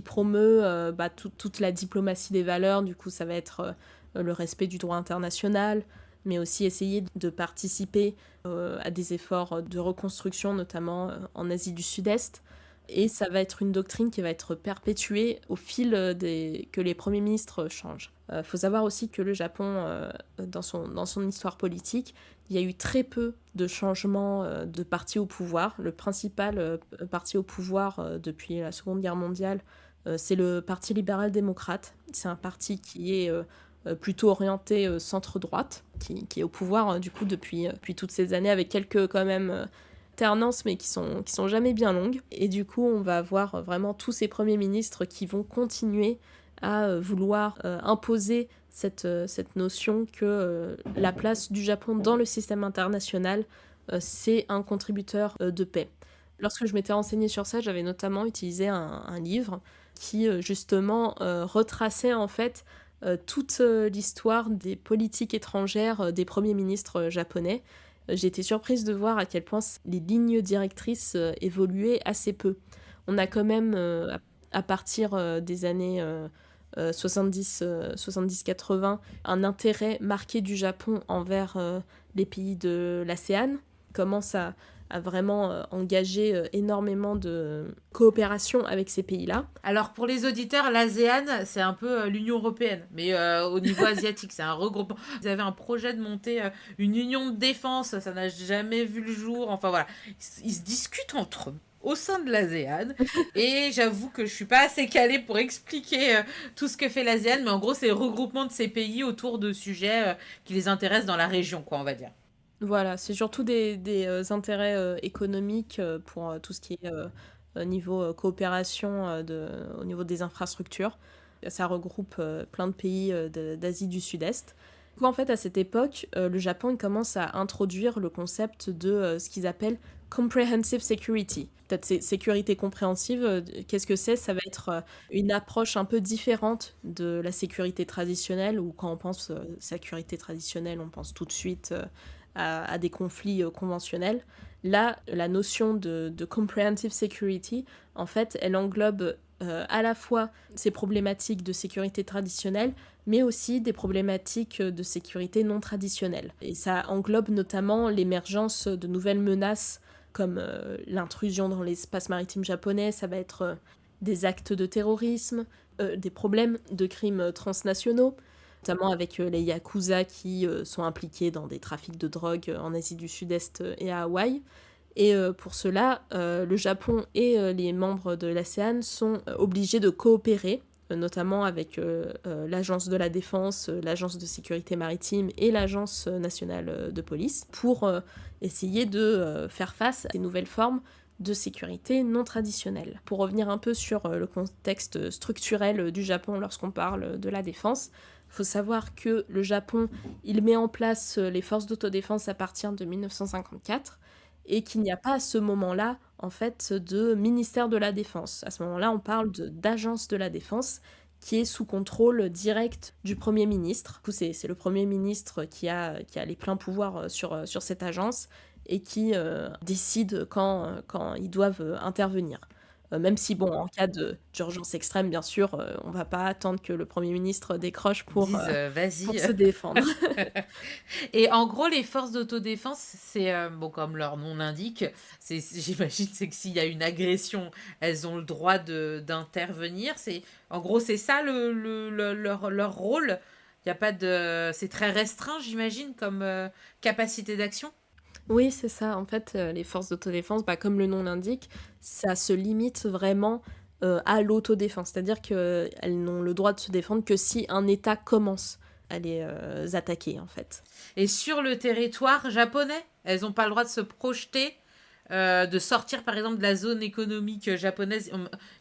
promeut toute la diplomatie des valeurs. Du coup, ça va être le respect du droit international, mais aussi essayer de participer à des efforts de reconstruction, notamment en Asie du Sud-Est. Et ça va être une doctrine qui va être perpétuée au fil que les premiers ministres changent. Faut savoir aussi que le Japon, dans son histoire politique, il y a eu très peu de changements de parti au pouvoir. Le principal parti au pouvoir depuis la Seconde Guerre mondiale, c'est le Parti libéral-démocrate. C'est un parti qui est plutôt orienté centre-droite, qui est au pouvoir du coup depuis toutes ces années, avec quelques quand même alternances, mais qui sont jamais bien longues. Et du coup, on va avoir vraiment tous ces premiers ministres qui vont continuer à vouloir imposer cette notion que la place du Japon dans le système international, c'est un contributeur de paix. Lorsque je m'étais renseignée sur ça, j'avais notamment utilisé un livre qui justement retraçait en fait toute l'histoire des politiques étrangères des premiers ministres japonais. J'ai été surprise de voir à quel point les lignes directrices évoluaient assez peu. On a quand même, à partir des années 70-80, un intérêt marqué du Japon envers les pays de l'ASEAN. Il commence à vraiment engager énormément de coopération avec ces pays-là. Alors pour les auditeurs, l'ASEAN, c'est un peu l'Union européenne, mais au niveau asiatique, c'est un regroupement. Ils avaient un projet de monter une union de défense, ça n'a jamais vu le jour, enfin voilà. Ils se discutent entre eux au sein de l'ASEAN, et j'avoue que je suis pas assez calée pour expliquer tout ce que fait l'ASEAN, mais en gros c'est le regroupement de ces pays autour de sujets qui les intéressent dans la région, quoi, on va dire. Voilà, c'est surtout des intérêts économiques pour tout ce qui est niveau coopération au niveau des infrastructures. Ça regroupe plein de pays d'Asie du Sud-Est. Du coup, en fait, à cette époque, le Japon il commence à introduire le concept de ce qu'ils appellent Comprehensive Security. Peut-être sécurité compréhensive, qu'est-ce que c'est? Ça va être une approche un peu différente de la sécurité traditionnelle, où quand on pense sécurité traditionnelle, on pense tout de suite à des conflits conventionnels. Là, la notion de Comprehensive Security, en fait, elle englobe à la fois ces problématiques de sécurité traditionnelle, mais aussi des problématiques de sécurité non traditionnelle. Et ça englobe notamment l'émergence de nouvelles menaces comme l'intrusion dans l'espace maritime japonais, ça va être des actes de terrorisme, des problèmes de crimes transnationaux, notamment avec les Yakuza qui sont impliqués dans des trafics de drogue en Asie du Sud-Est et à Hawaï. Et pour cela, le Japon et les membres de l'ASEAN sont obligés de coopérer, notamment avec l'Agence de la Défense, l'Agence de sécurité maritime et l'Agence nationale de police, pour essayer de faire face à ces nouvelles formes de sécurité non traditionnelle. Pour revenir un peu sur le contexte structurel du Japon lorsqu'on parle de la défense, il faut savoir que le Japon, il met en place les forces d'autodéfense à partir de 1954 et qu'il n'y a pas à ce moment-là, en fait, de ministère de la Défense. À ce moment-là, on parle d'agence de la Défense qui est sous contrôle direct du Premier ministre. Du coup, c'est le Premier ministre qui a les pleins pouvoirs sur cette agence et qui décide quand ils doivent intervenir. même si bon, en cas d'urgence extrême, bien sûr, on va pas attendre que le Premier ministre décroche Ils disent pour vas-y. se défendre. Et en gros, les forces d'autodéfense, c'est bon, comme leur nom l'indique, j'imagine, c'est que s'il y a une agression, elles ont le droit d'intervenir. En gros, c'est ça leur rôle. Il y a pas de, c'est très restreint, j'imagine, comme capacité d'action. Oui, c'est ça. En fait, les forces d'autodéfense, bah, comme le nom l'indique, ça se limite vraiment, à l'autodéfense. C'est-à-dire qu'elles n'ont le droit de se défendre que si un État commence à les, attaquer, en fait. Et sur le territoire japonais, elles n'ont pas le droit de se projeter, de sortir par exemple de la zone économique japonaise.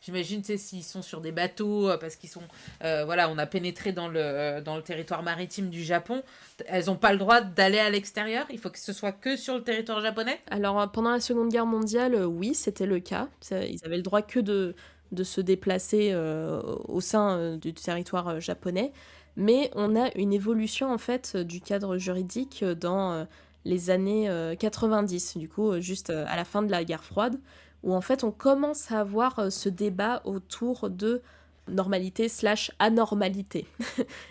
J'imagine, tu sais, s'ils sont sur des bateaux, parce qu'ils sont, voilà, on a pénétré dans le territoire maritime du Japon, elles n'ont pas le droit d'aller à l'extérieur. Il faut que ce soit que sur le territoire japonais. Alors, pendant la Seconde Guerre mondiale, oui, c'était le cas. Ils avaient le droit que de se déplacer au sein du territoire japonais. Mais on a une évolution en fait du cadre juridique dans les années 90, du coup, juste à la fin de la guerre froide, où en fait on commence à avoir ce débat autour de normalité slash anormalité.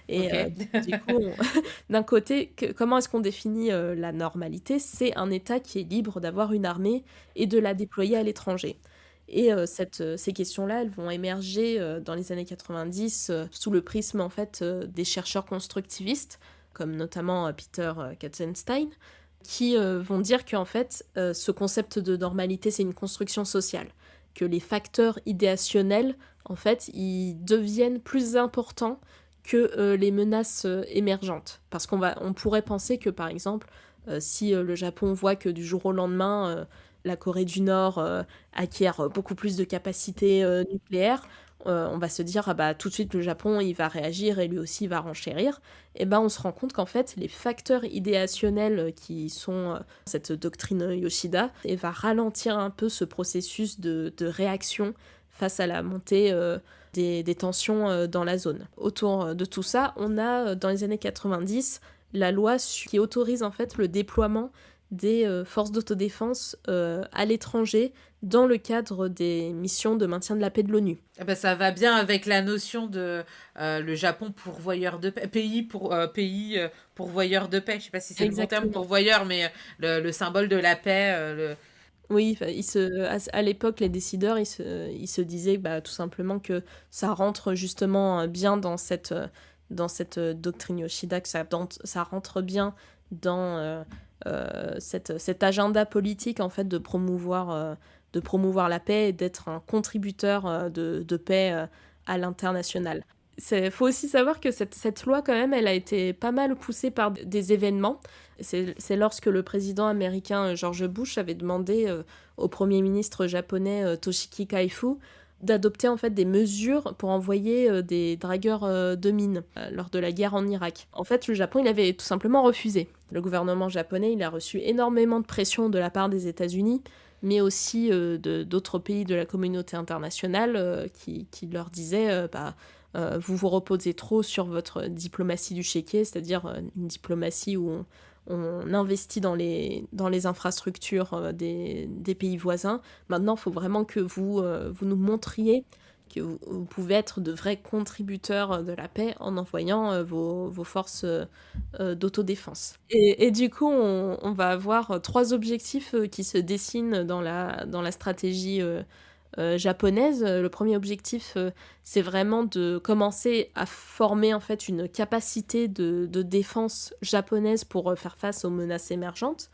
Et Ok. du coup, d'un côté, comment est-ce qu'on définit la normalité? C'est un État qui est libre d'avoir une armée et de la déployer à l'étranger. Et ces questions-là, elles vont émerger dans les années 90 sous le prisme en fait des chercheurs constructivistes, comme notamment Peter Katzenstein, qui vont dire qu'en fait, ce concept de normalité, c'est une construction sociale, que les facteurs idéationnels, en fait, ils deviennent plus importants que les menaces émergentes. Parce on pourrait penser que, par exemple, si le Japon voit que du jour au lendemain, la Corée du Nord acquiert beaucoup plus de capacités nucléaires, on va se dire, ah bah, tout de suite, le Japon, il va réagir et lui aussi, il va renchérir. Et ben, on se rend compte qu'en fait, les facteurs idéationnels qui sont cette doctrine Yoshida, et va ralentir un peu ce processus de réaction face à la montée des tensions dans la zone. Autour de tout ça, on a, dans les années 90, la loi qui autorise en fait le déploiement des forces d'autodéfense à l'étranger dans le cadre des missions de maintien de la paix de l'ONU. Ah bah, ça va bien avec la notion de le Japon pourvoyeur de paix, pays pourvoyeur de paix. Je sais pas si c'est le bon terme Exactement. pourvoyeur, mais le symbole de la paix. Oui, à l'époque, les décideurs, ils se disaient bah, tout simplement que ça rentre justement bien dans cette doctrine Yoshida, que ça rentre bien dans cet agenda politique en fait de promouvoir la paix et d'être un contributeur de paix à l'international. Il faut aussi savoir que cette loi, quand même, elle a été pas mal poussée par des événements. C'est lorsque le président américain George Bush avait demandé au premier ministre japonais Toshiki Kaifu d'adopter en fait des mesures pour envoyer des dragueurs de mines lors de la guerre en Irak. En fait, le Japon, il avait tout simplement refusé. Le gouvernement japonais, il a reçu énormément de pression de la part des États-Unis, mais aussi d'autres pays de la communauté internationale qui leur disaient vous vous reposez trop sur votre diplomatie du chéquier, c'est-à-dire une diplomatie où on investit dans les infrastructures des pays voisins. Maintenant, il faut vraiment que vous nous montriez que vous pouvez être de vrais contributeurs de la paix en envoyant vos forces d'autodéfense. Et du coup, on va avoir trois objectifs qui se dessinent dans la stratégie japonaise. Le premier objectif, c'est vraiment de commencer à former en fait une capacité de défense japonaise pour faire face aux menaces émergentes.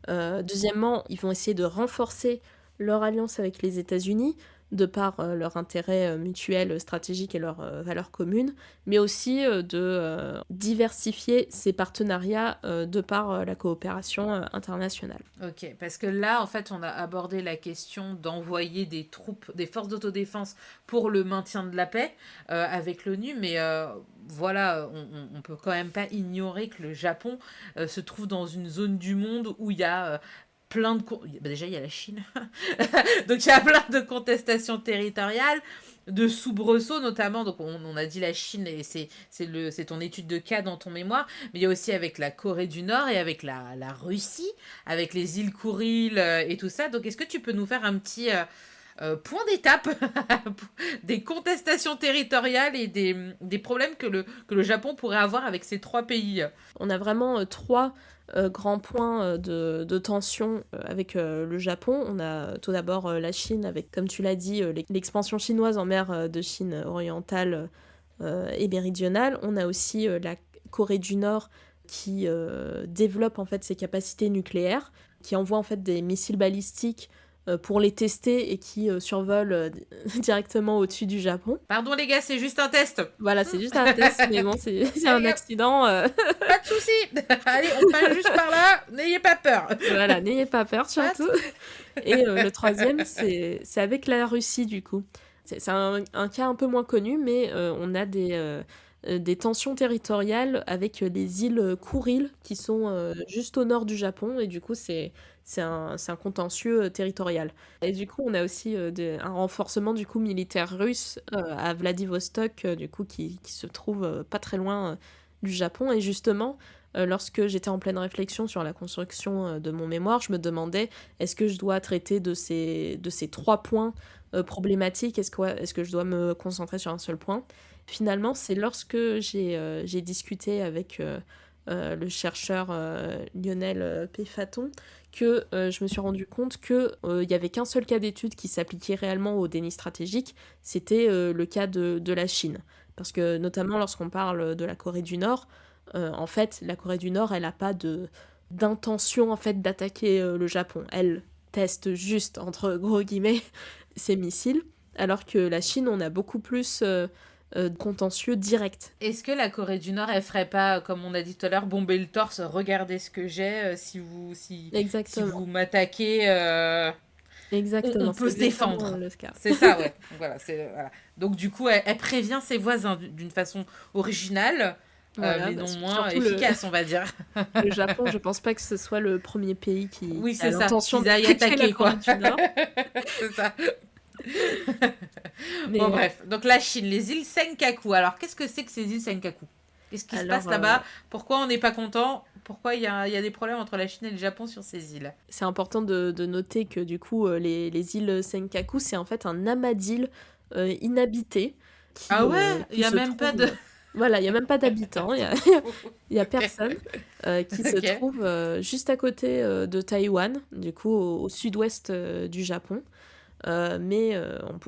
Deuxièmement, ils vont essayer de renforcer leur alliance avec les États-Unis de par leur intérêt mutuel, stratégique et leurs valeurs communes, mais aussi de diversifier ces partenariats de par la coopération internationale. Ok, parce que là, en fait, on a abordé la question d'envoyer des troupes, des forces d'autodéfense pour le maintien de la paix avec l'ONU, mais voilà, on peut quand même pas ignorer que le Japon se trouve dans une zone du monde où il y a plein de... déjà, il y a la Chine. Donc, il y a plein de contestations territoriales, de soubresauts notamment. Donc, on a dit la Chine, et c'est ton étude de cas dans ton mémoire. Mais il y a aussi avec la Corée du Nord et avec la Russie, avec les îles Kouril et tout ça. Donc, est-ce que tu peux nous faire un petit... point d'étape des contestations territoriales et des problèmes que le Japon pourrait avoir avec ces 3 pays. On a vraiment 3 grands points de tension avec le Japon. On a tout d'abord la Chine avec, comme tu l'as dit, l'expansion chinoise en mer de Chine orientale et méridionale. On a aussi la Corée du Nord qui développe en fait ses capacités nucléaires, qui envoie en fait des missiles balistiques pour les tester et qui survolent directement au-dessus du Japon. Pardon les gars, c'est juste un test. Voilà, c'est juste un test, mais bon, c'est un accident. Pas de soucis. Allez, on passe juste par là, n'ayez pas peur. Voilà, n'ayez pas peur surtout. Et le troisième, c'est avec la Russie du coup. C'est un cas un peu moins connu, mais on a des tensions territoriales avec les îles Kuril qui sont juste au nord du Japon, et du coup c'est un contentieux territorial. Et du coup on a aussi un renforcement du coup militaire russe à Vladivostok du coup qui se trouve pas très loin du Japon. Et justement lorsque j'étais en pleine réflexion sur la construction de mon mémoire, je me demandais est-ce que je dois traiter de ces 3 points problématiques, est-ce que je dois me concentrer sur un seul point. Finalement, c'est lorsque j'ai discuté avec le chercheur Lionel Péfaton que je me suis rendu compte qu'il n'y avait qu'un seul cas d'étude qui s'appliquait réellement au déni stratégique, c'était le cas de la Chine. Parce que notamment lorsqu'on parle de la Corée du Nord, en fait, la Corée du Nord, elle n'a pas d'intention en fait, d'attaquer le Japon. Elle teste juste, entre gros guillemets, ses missiles, alors que la Chine, on a beaucoup plus contentieux direct. Est-ce que la Corée du Nord, elle ferait pas, comme on a dit tout à l'heure, bomber le torse, regardez ce que j'ai, si vous m'attaquez, Exactement, on peut se défendre. le cas. C'est ça, ouais. Voilà. Donc du coup, elle prévient ses voisins d'une façon originale, voilà, mais non moins efficace, on va dire. Le Japon, je pense pas que ce soit le premier pays qui a l'intention d'attaquer la Corée du Nord. C'est ça. Mais bon, bref. Donc la Chine, les îles Senkaku. Alors, qu'est-ce que c'est que ces îles Senkaku ? Qu'est-ce qui se passe là-bas ? Pourquoi on n'est pas content ? Pourquoi il y a des problèmes entre la Chine et le Japon sur ces îles ? C'est important de noter que du coup, les îles Senkaku, c'est en fait un amas d'îles inhabitées. Ah ouais ? Il n'y a même pas de... Voilà, il n'y a même pas d'habitants, il y a personne qui se trouve juste à côté de Taïwan, du coup au sud-ouest du Japon. Mais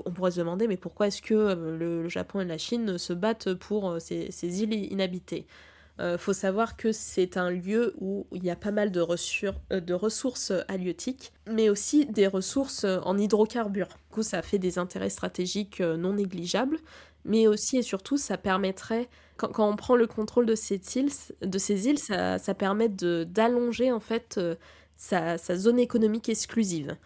on pourrait se demander mais pourquoi est-ce que le Japon et la Chine se battent pour ces îles inhabitées. Faut savoir que c'est un lieu où il y a pas mal de ressources halieutiques, mais aussi des ressources en hydrocarbures. Du coup, ça fait des intérêts stratégiques non négligeables, mais aussi et surtout, ça permettrait, quand on prend le contrôle de ces îles, ça permet d'allonger en fait sa zone économique exclusive.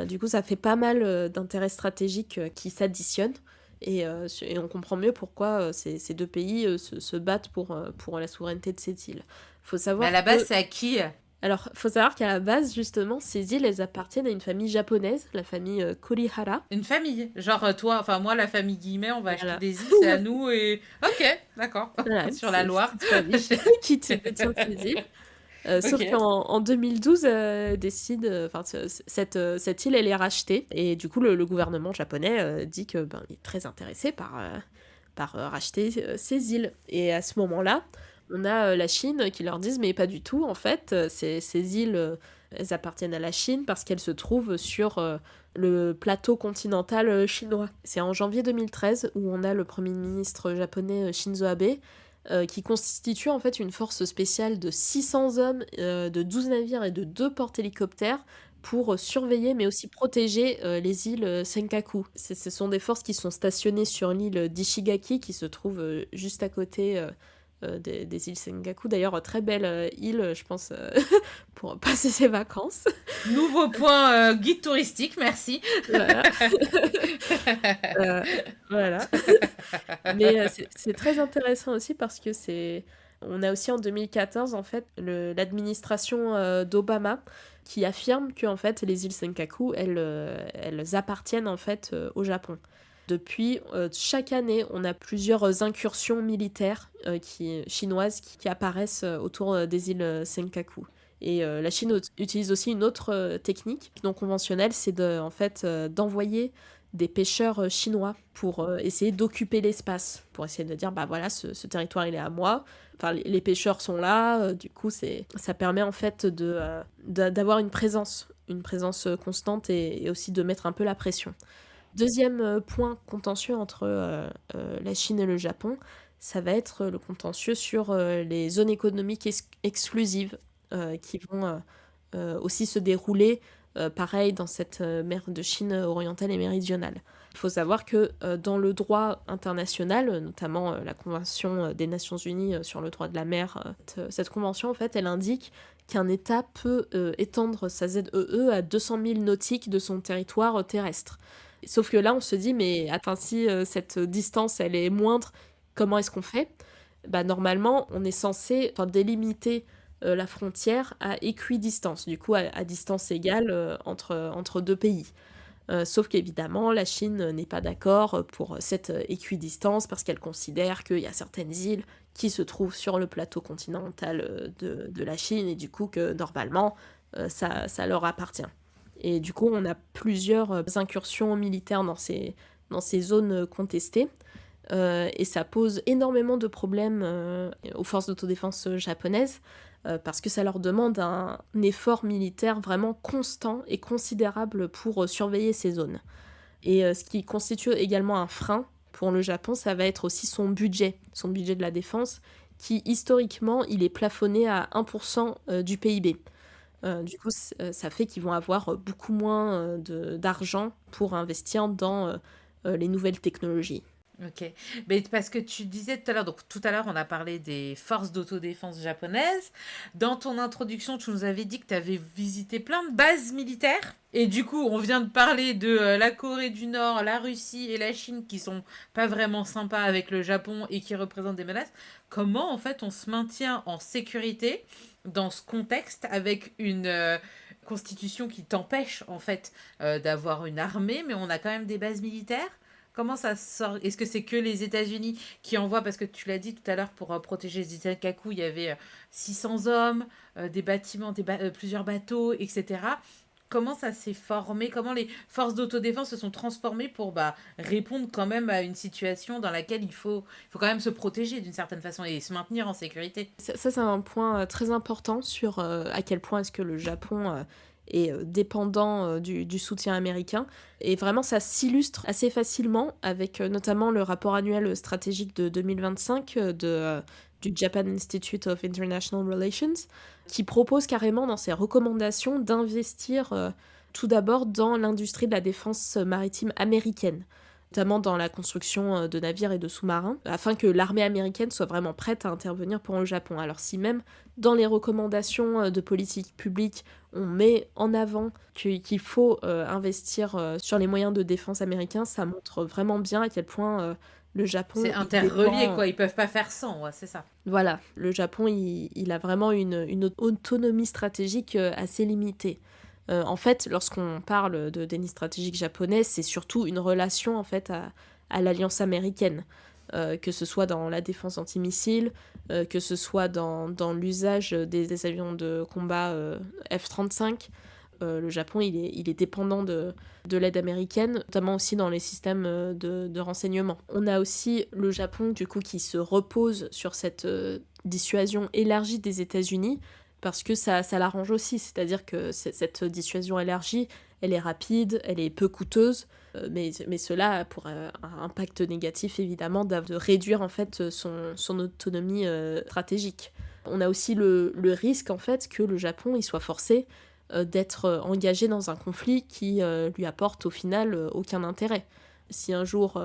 Du coup, ça fait pas mal d'intérêts stratégiques qui s'additionnent. Et on comprend mieux pourquoi ces 2 pays se battent pour la souveraineté de ces îles. Faut savoir mais à la base, c'est à qui ? Alors, faut savoir qu'à la base, justement, ces îles, elles appartiennent à une famille japonaise, la famille Kurihara. Une famille ? Genre toi, enfin moi, la famille Guillemet, on va acheter des îles, c'est à nous et... Ok, d'accord. Voilà, sur la Loire. Qui détient ces îles. Sauf qu'en 2012, décide, cette île, elle est rachetée. Et du coup, le gouvernement japonais dit que il est très intéressé par racheter ces îles. Et à ce moment-là, on a la Chine qui leur disent mais pas du tout, en fait, ces îles, elles appartiennent à la Chine parce qu'elles se trouvent sur le plateau continental chinois. C'est en janvier 2013 où on a le premier ministre japonais Shinzo Abe qui constitue en fait une force spéciale de 600 hommes, de 12 navires et de 2 porte-hélicoptères pour surveiller mais aussi protéger les îles Senkaku. Ce sont des forces qui sont stationnées sur l'île d'Ishigaki qui se trouve juste à côté des îles Senkaku. D'ailleurs, très belle île, je pense, pour passer ses vacances. Nouveau point guide touristique, merci. Voilà. Voilà. Mais c'est très intéressant aussi parce que on a aussi en 2014, en fait, l'administration d'Obama qui affirme que, en fait, les îles Senkaku, elles appartiennent, en fait, au Japon. Depuis, chaque année, on a plusieurs incursions militaires chinoises qui apparaissent autour des îles Senkaku. Et la Chine utilise aussi une autre technique non conventionnelle, c'est d'envoyer des pêcheurs chinois pour essayer d'occuper l'espace, pour essayer de dire, bah voilà, ce territoire, il est à moi. Enfin, les pêcheurs sont là, du coup, ça permet en fait d'avoir une présence constante et aussi de mettre un peu la pression. Deuxième point contentieux entre la Chine et le Japon, ça va être le contentieux sur les zones économiques exclusives qui vont aussi se dérouler pareil dans cette mer de Chine orientale et méridionale. Il faut savoir que dans le droit international, notamment la Convention des Nations Unies sur le droit de la mer, cette convention en fait elle indique qu'un État peut étendre sa ZEE à 200 000 nautiques de son territoire terrestre. Sauf que là on se dit mais attends, si cette distance elle est moindre, comment est-ce qu'on fait ? Bah, normalement on est censé délimiter la frontière à équidistance, du coup à distance égale entre deux pays. Sauf qu'évidemment, la Chine n'est pas d'accord pour cette équidistance parce qu'elle considère qu'il y a certaines îles qui se trouvent sur le plateau continental de la Chine et du coup que normalement ça leur appartient. Et du coup, on a plusieurs incursions militaires dans ces zones contestées. Et ça pose énormément de problèmes aux forces d'autodéfense japonaises parce que ça leur demande un effort militaire vraiment constant et considérable pour surveiller ces zones. Et ce qui constitue également un frein pour le Japon, ça va être aussi son budget de la défense, qui historiquement, il est plafonné à 1% du PIB. Du coup, ça fait qu'ils vont avoir beaucoup moins d'argent pour investir dans les nouvelles technologies. Ok, mais parce que tu disais tout à l'heure, donc tout à l'heure on a parlé des forces d'autodéfense japonaises. Dans ton introduction, tu nous avais dit que tu avais visité plein de bases militaires. Et du coup, on vient de parler de la Corée du Nord, la Russie et la Chine qui sont pas vraiment sympas avec le Japon et qui représentent des menaces. Comment en fait on se maintient en sécurité dans ce contexte avec une constitution qui t'empêche en fait d'avoir une armée, mais on a quand même des bases militaires? Comment ça sort? Est-ce que c'est que les États-Unis qui envoient, parce que tu l'as dit tout à l'heure, pour protéger Zitakaku, il y avait 600 hommes, des bâtiments, plusieurs bateaux, etc. Comment ça s'est formé? Comment les forces d'autodéfense se sont transformées pour répondre quand même à une situation dans laquelle il faut quand même se protéger d'une certaine façon et se maintenir en sécurité? Ça c'est un point très important sur à quel point est-ce que le Japon est dépendant du soutien américain. Et vraiment, ça s'illustre assez facilement avec notamment le rapport annuel stratégique de 2025 du Japan Institute of International Relations, qui propose carrément dans ses recommandations d'investir tout d'abord dans l'industrie de la défense maritime américaine, notamment dans la construction de navires et de sous-marins, afin que l'armée américaine soit vraiment prête à intervenir pour le Japon. Alors si même dans les recommandations de politique publique, on met en avant qu'il faut investir sur les moyens de défense américains, ça montre vraiment bien à quel point le Japon... C'est interrelié, quoi, ils peuvent pas faire sans, ouais, c'est ça. Voilà, le Japon, il a vraiment une autonomie stratégique assez limitée. En fait, lorsqu'on parle de déni stratégique japonais, c'est surtout une relation en fait à l'alliance américaine, que ce soit dans la défense antimissile, que ce soit dans l'usage des avions de combat F-35. Le Japon, il est dépendant de l'aide américaine, notamment aussi dans les systèmes de renseignement. On a aussi le Japon, du coup, qui se repose sur cette dissuasion élargie des États-Unis, parce que ça l'arrange aussi, c'est-à-dire que cette dissuasion élargie, elle est rapide, elle est peu coûteuse, mais cela a pour un impact négatif évidemment de réduire en fait son autonomie stratégique. On a aussi le risque en fait que le Japon il soit forcé d'être engagé dans un conflit qui lui apporte au final aucun intérêt. Si un jour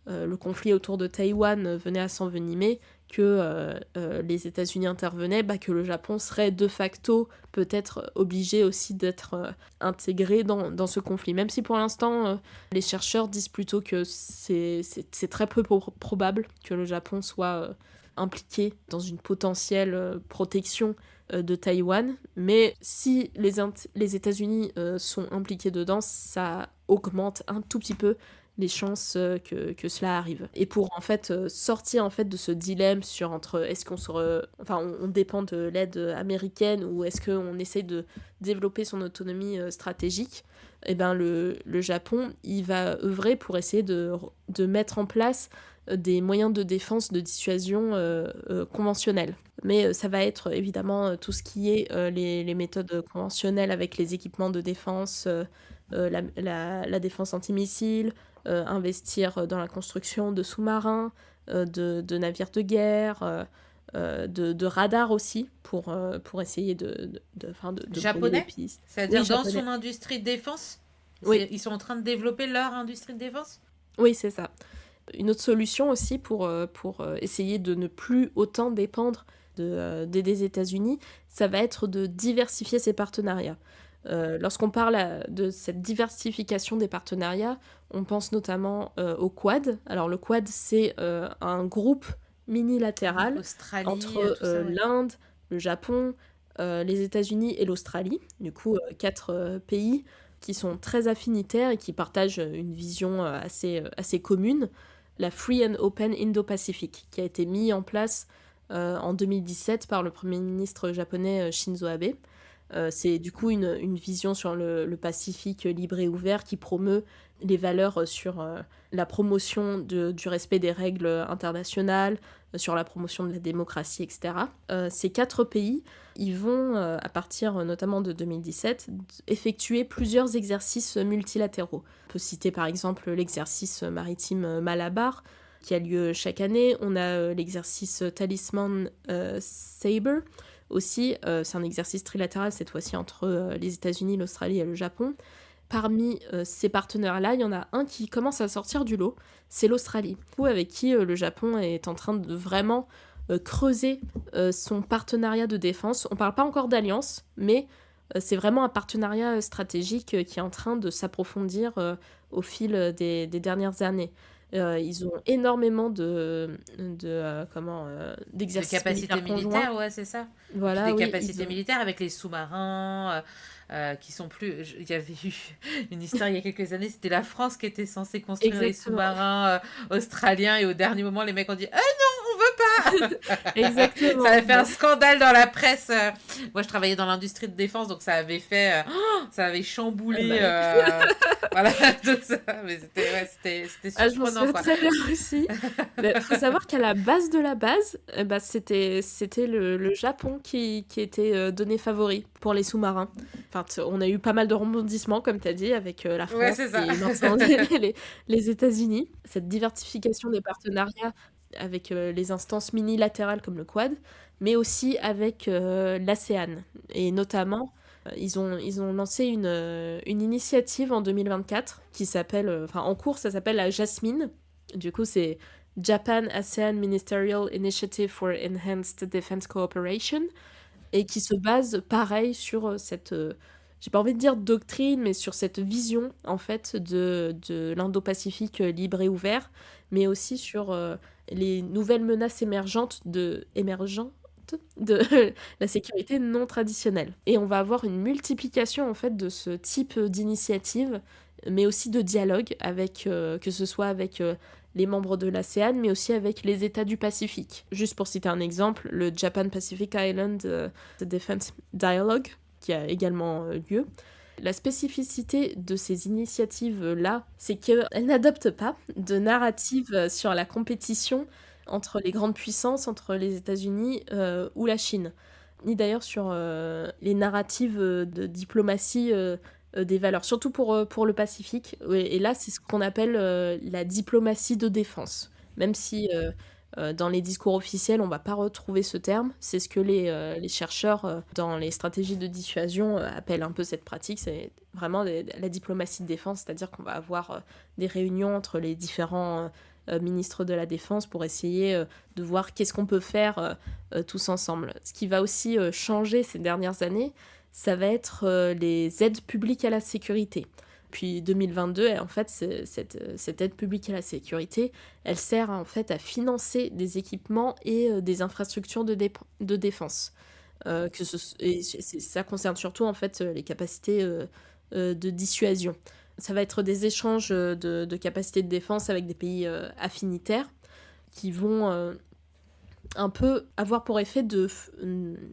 le conflit autour de Taïwan venait à s'envenimer, que les États-Unis intervenaient, que le Japon serait de facto peut-être obligé aussi d'être intégré dans ce conflit. Même si pour l'instant, les chercheurs disent plutôt que c'est très peu probable que le Japon soit impliqué dans une potentielle protection de Taïwan. Mais si les États-Unis sont impliqués dedans, ça augmente un tout petit peu les chances que cela arrive. Et pour en fait sortir en fait de ce dilemme entre est-ce on dépend de l'aide américaine ou est-ce qu'on essaie de développer son autonomie stratégique, et ben le Japon, il va œuvrer pour essayer de mettre en place des moyens de défense, de dissuasion conventionnels. Mais ça va être évidemment tout ce qui est les méthodes conventionnelles avec les équipements de défense, la défense antimissile, investir dans la construction de sous-marins, de navires de guerre, de radars aussi, pour essayer de brouiller les Japonais? pistes. C'est-à-dire Oui, dans japonais. son industrie de défense? Oui. Ils sont en train de développer leur industrie de défense? Oui, c'est ça. Une autre solution aussi pour essayer de ne plus autant dépendre des États-Unis, ça va être de diversifier ses partenariats. Lorsqu'on parle de cette diversification des partenariats, on pense notamment au Quad. Alors le Quad, c'est un groupe minilatéral Australie, entre tout ça, ouais. l'Inde, le Japon, les États-Unis et l'Australie. Du coup, 4 pays qui sont très affinitaires et qui partagent une vision assez commune, la Free and Open Indo-Pacific, qui a été mis en place en 2017 par le Premier ministre japonais Shinzo Abe. C'est du coup une vision sur le Pacifique libre et ouvert qui promeut les valeurs sur la promotion du respect des règles internationales, sur la promotion de la démocratie, etc. Ces 4 pays, ils vont, à partir notamment de 2017, effectuer plusieurs exercices multilatéraux. On peut citer par exemple l'exercice maritime Malabar, qui a lieu chaque année. On a l'exercice Talisman Sabre, aussi, c'est un exercice trilatéral, cette fois-ci entre les États-Unis, l'Australie et le Japon. Parmi ces partenaires-là, il y en a un qui commence à sortir du lot, c'est l'Australie, avec qui le Japon est en train de vraiment creuser son partenariat de défense. On ne parle pas encore d'alliance, mais c'est vraiment un partenariat stratégique qui est en train de s'approfondir au fil des dernières années. Ils ont énormément d'exercices Des capacités militaires conjoints. militaires, ouais, c'est ça. Voilà, Puis des oui, capacités militaires avec les sous-marins qui sont plus. Il y avait eu une histoire il y a quelques années, c'était la France qui était censée construire les Exactement. sous-marins australiens et au dernier moment, les mecs ont dit ah non, on veut pas. Exactement. Ça avait fait un scandale dans la presse. Moi, je travaillais dans l'industrie de défense, donc ça avait fait, ça avait chamboulé, voilà, tout ça. Mais c'était Je m'en surprenant, souviens quoi. très bien aussi. Il faut savoir qu'à la base de la base, c'était le Japon qui était donné favori pour les sous-marins. Enfin, on a eu pas mal de rebondissements, comme tu as dit, avec la France Ouais, c'est ça. et maintenant les États-Unis. Cette diversification des partenariats avec les instances minilatérales comme le Quad, mais aussi avec l'ASEAN. Et notamment, ils ont lancé une initiative en 2024 qui s'appelle, en cours, ça s'appelle la Jasmine. Du coup, c'est Japan ASEAN Ministerial Initiative for Enhanced Defense Cooperation, et qui se base, pareil, sur cette, j'ai pas envie de dire doctrine, mais sur cette vision, en fait, de l'Indo-Pacifique libre et ouvert, mais aussi sur les nouvelles menaces émergentes de la sécurité non traditionnelle. Et on va avoir une multiplication, en fait, de ce type d'initiative, mais aussi de dialogue, avec, que ce soit avec les membres de l'ASEAN, mais aussi avec les États du Pacifique. Juste pour citer un exemple, le Japan Pacific Island Defense Dialogue, qui a également lieu. La spécificité de ces initiatives-là, c'est qu'elles n'adoptent pas de narrative sur la compétition entre les grandes puissances, entre les États-Unis ou la Chine, ni d'ailleurs sur les narratives de diplomatie des valeurs, surtout pour le Pacifique. Et là, c'est ce qu'on appelle la diplomatie de défense. Même si dans les discours officiels, on ne va pas retrouver ce terme, c'est ce que les chercheurs dans les stratégies de dissuasion appellent un peu cette pratique. C'est vraiment la diplomatie de défense, c'est-à-dire qu'on va avoir des réunions entre les différents ministres de la Défense pour essayer de voir qu'est-ce qu'on peut faire tous ensemble. Ce qui va aussi changer ces dernières années, ça va être les aides publiques à la sécurité. Depuis 2022, en fait, cette aide publique à la sécurité, elle sert en fait à financer des équipements et des infrastructures de défense. Ça concerne surtout en fait les capacités de dissuasion. Ça va être des échanges de capacités de défense avec des pays affinitaires qui vont un peu avoir pour effet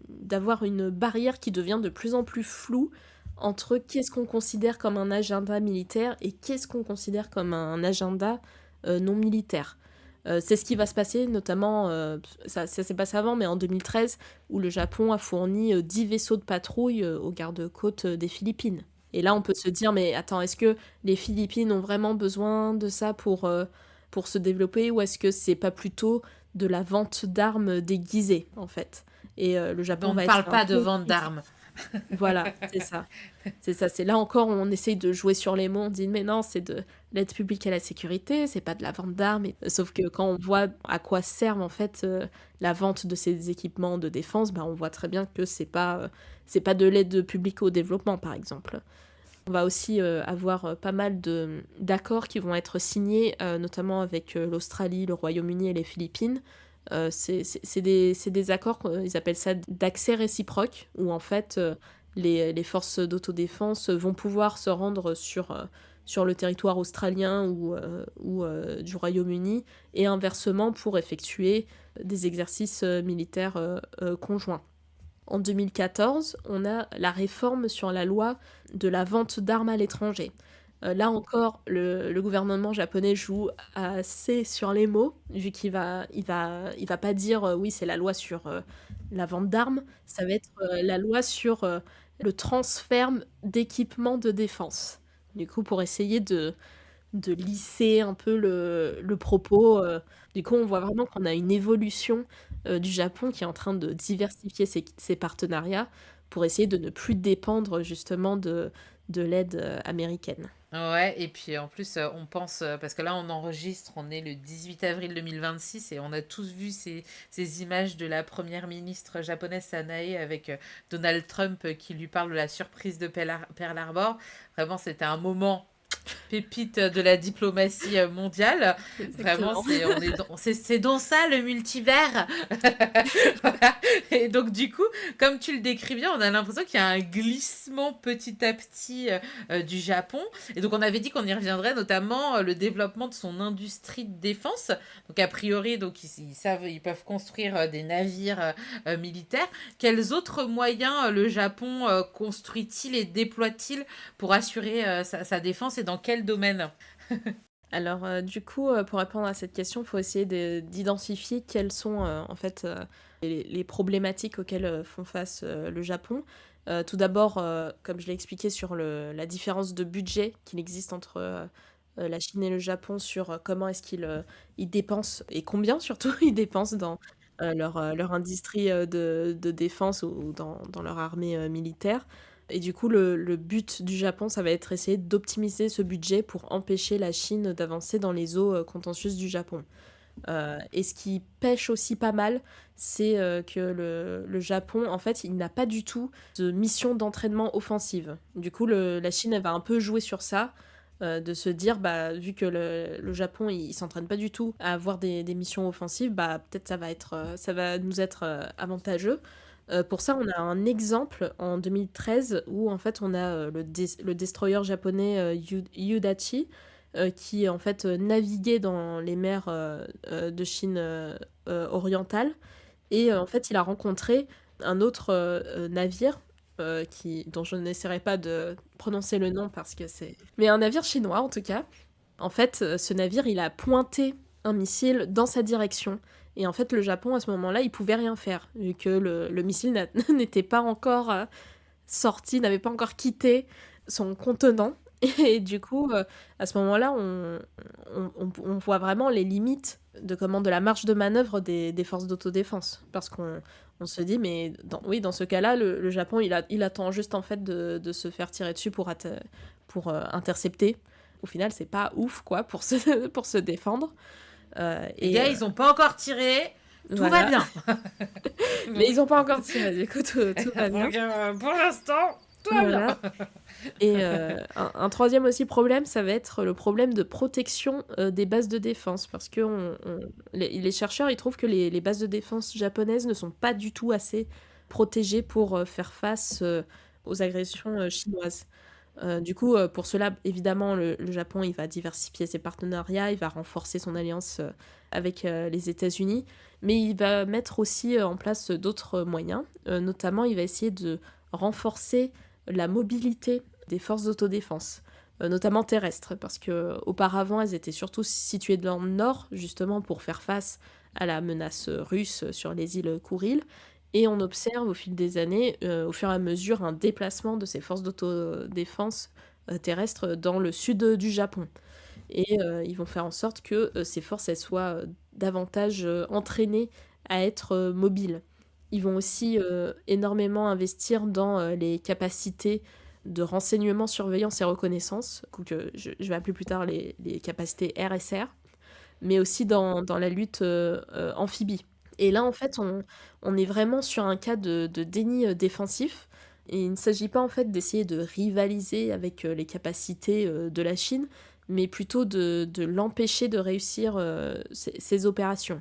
d'avoir une barrière qui devient de plus en plus floue entre qu'est-ce qu'on considère comme un agenda militaire et qu'est-ce qu'on considère comme un agenda non militaire. C'est ce qui va se passer, notamment, ça s'est passé avant, mais en 2013, où le Japon a fourni 10 vaisseaux de patrouille aux gardes-côtes des Philippines. Et là, on peut se dire, mais attends, est-ce que les Philippines ont vraiment besoin de ça pour se développer, ou est-ce que c'est pas plutôt de la vente d'armes déguisée, en fait? Et le Japon On ne va parle être un pas de peu vente d'armes. voilà, c'est ça. C'est ça. C'est là encore, on essaye de jouer sur les mots. On dit, mais non, c'est de l'aide publique à la sécurité, c'est pas de la vente d'armes. Sauf que quand on voit à quoi servent en fait la vente de ces équipements de défense, on voit très bien que c'est pas de l'aide publique au développement, par exemple. On va aussi avoir pas mal d'accords qui vont être signés, notamment avec l'Australie, le Royaume-Uni et les Philippines. C'est des accords, ils appellent ça d'accès réciproque, où en fait les forces d'autodéfense vont pouvoir se rendre sur le territoire australien ou du Royaume-Uni, et inversement pour effectuer des exercices militaires conjoints. En 2014, on a la réforme sur la loi de la vente d'armes à l'étranger. Là encore, le gouvernement japonais joue assez sur les mots, vu qu'il va pas dire oui, c'est la loi sur la vente d'armes, ça va être la loi sur le transfert d'équipements de défense. Du coup, pour essayer de lisser un peu le propos. Du coup, on voit vraiment qu'on a une évolution du Japon qui est en train de diversifier ses partenariats pour essayer de ne plus dépendre justement de l'aide américaine. Ouais, et puis en plus, on pense, parce que là, on enregistre, on est le 18 avril 2026 et on a tous vu ces images de la première ministre japonaise Sanae avec Donald Trump qui lui parle de la surprise de Pearl Harbor. Vraiment, c'était un moment pépite de la diplomatie mondiale. Vraiment, c'est donc ça le multivers. Voilà. Et donc du coup, comme tu le décris bien, on a l'impression qu'il y a un glissement petit à petit du Japon. Et donc on avait dit qu'on y reviendrait, notamment le développement de son industrie de défense. Donc a priori, donc ils peuvent construire des navires militaires. Quels autres moyens le Japon construit-il et déploie-t-il pour assurer sa défense, et dans quel domaine? Alors, du coup, pour répondre à cette question, il faut essayer d'identifier quelles sont en fait les problématiques auxquelles font face le Japon. Tout d'abord, comme je l'ai expliqué sur la différence de budget qu'il existe entre la Chine et le Japon sur comment est-ce qu'ils dépensent, et combien surtout ils dépensent dans leur industrie de défense ou dans leur armée militaire. Et du coup, le but du Japon, ça va être essayer d'optimiser ce budget pour empêcher la Chine d'avancer dans les eaux contentieuses du Japon. Et ce qui pêche aussi pas mal, c'est que le Japon, en fait, il n'a pas du tout de mission d'entraînement offensive. Du coup, la Chine, elle va un peu jouer sur ça, de se dire, vu que le Japon, il s'entraîne pas du tout à avoir des missions offensives, peut-être ça va nous être avantageux. Pour ça, on a un exemple en 2013 où en fait on a le destroyer japonais Yudachi qui en fait naviguait dans les mers de Chine orientale, et en fait il a rencontré un autre navire dont je n'essaierai pas de prononcer le nom parce que c'est... Mais un navire chinois en tout cas. En fait, ce navire, il a pointé un missile dans sa direction. Et en fait, le Japon, à ce moment-là, il pouvait rien faire, vu que le missile n'était pas encore sorti, n'avait pas encore quitté son contenant. Et du coup, à ce moment-là, on voit vraiment les limites de la marge de manœuvre des forces d'autodéfense. Parce qu'on se dit, mais dans ce cas-là, le Japon, il attend juste en fait de se faire tirer dessus pour intercepter. Au final, c'est pas ouf, quoi, pour se défendre. Les gars, ils ont pas encore tiré. Tout va bien. Mais ils ont pas encore tiré. Du coup, tout va bien. Donc, pour l'instant, tout va bien. Et un troisième aussi problème, ça va être le problème de protection des bases de défense. Parce que les chercheurs, ils trouvent que les bases de défense japonaises ne sont pas du tout assez protégées pour faire face aux agressions chinoises. Du coup, pour cela, évidemment, le Japon, il va diversifier ses partenariats, il va renforcer son alliance avec les États-Unis, mais il va mettre aussi en place d'autres moyens. Notamment, il va essayer de renforcer la mobilité des forces d'autodéfense, notamment terrestres, parce que auparavant, elles étaient surtout situées dans le nord, justement pour faire face à la menace russe sur les îles Kouril. Et on observe au fil des années, au fur et à mesure, un déplacement de ces forces d'autodéfense terrestres dans le sud du Japon. Et ils vont faire en sorte que ces forces elles soient davantage entraînées à être mobiles. Ils vont aussi énormément investir dans les capacités de renseignement, surveillance et reconnaissance, que je vais appeler plus tard les capacités RSR, mais aussi dans la lutte amphibie. Et là, en fait, on est vraiment sur un cas de déni défensif. Et il ne s'agit pas, en fait, d'essayer de rivaliser avec les capacités de la Chine, mais plutôt de l'empêcher de réussir ses opérations.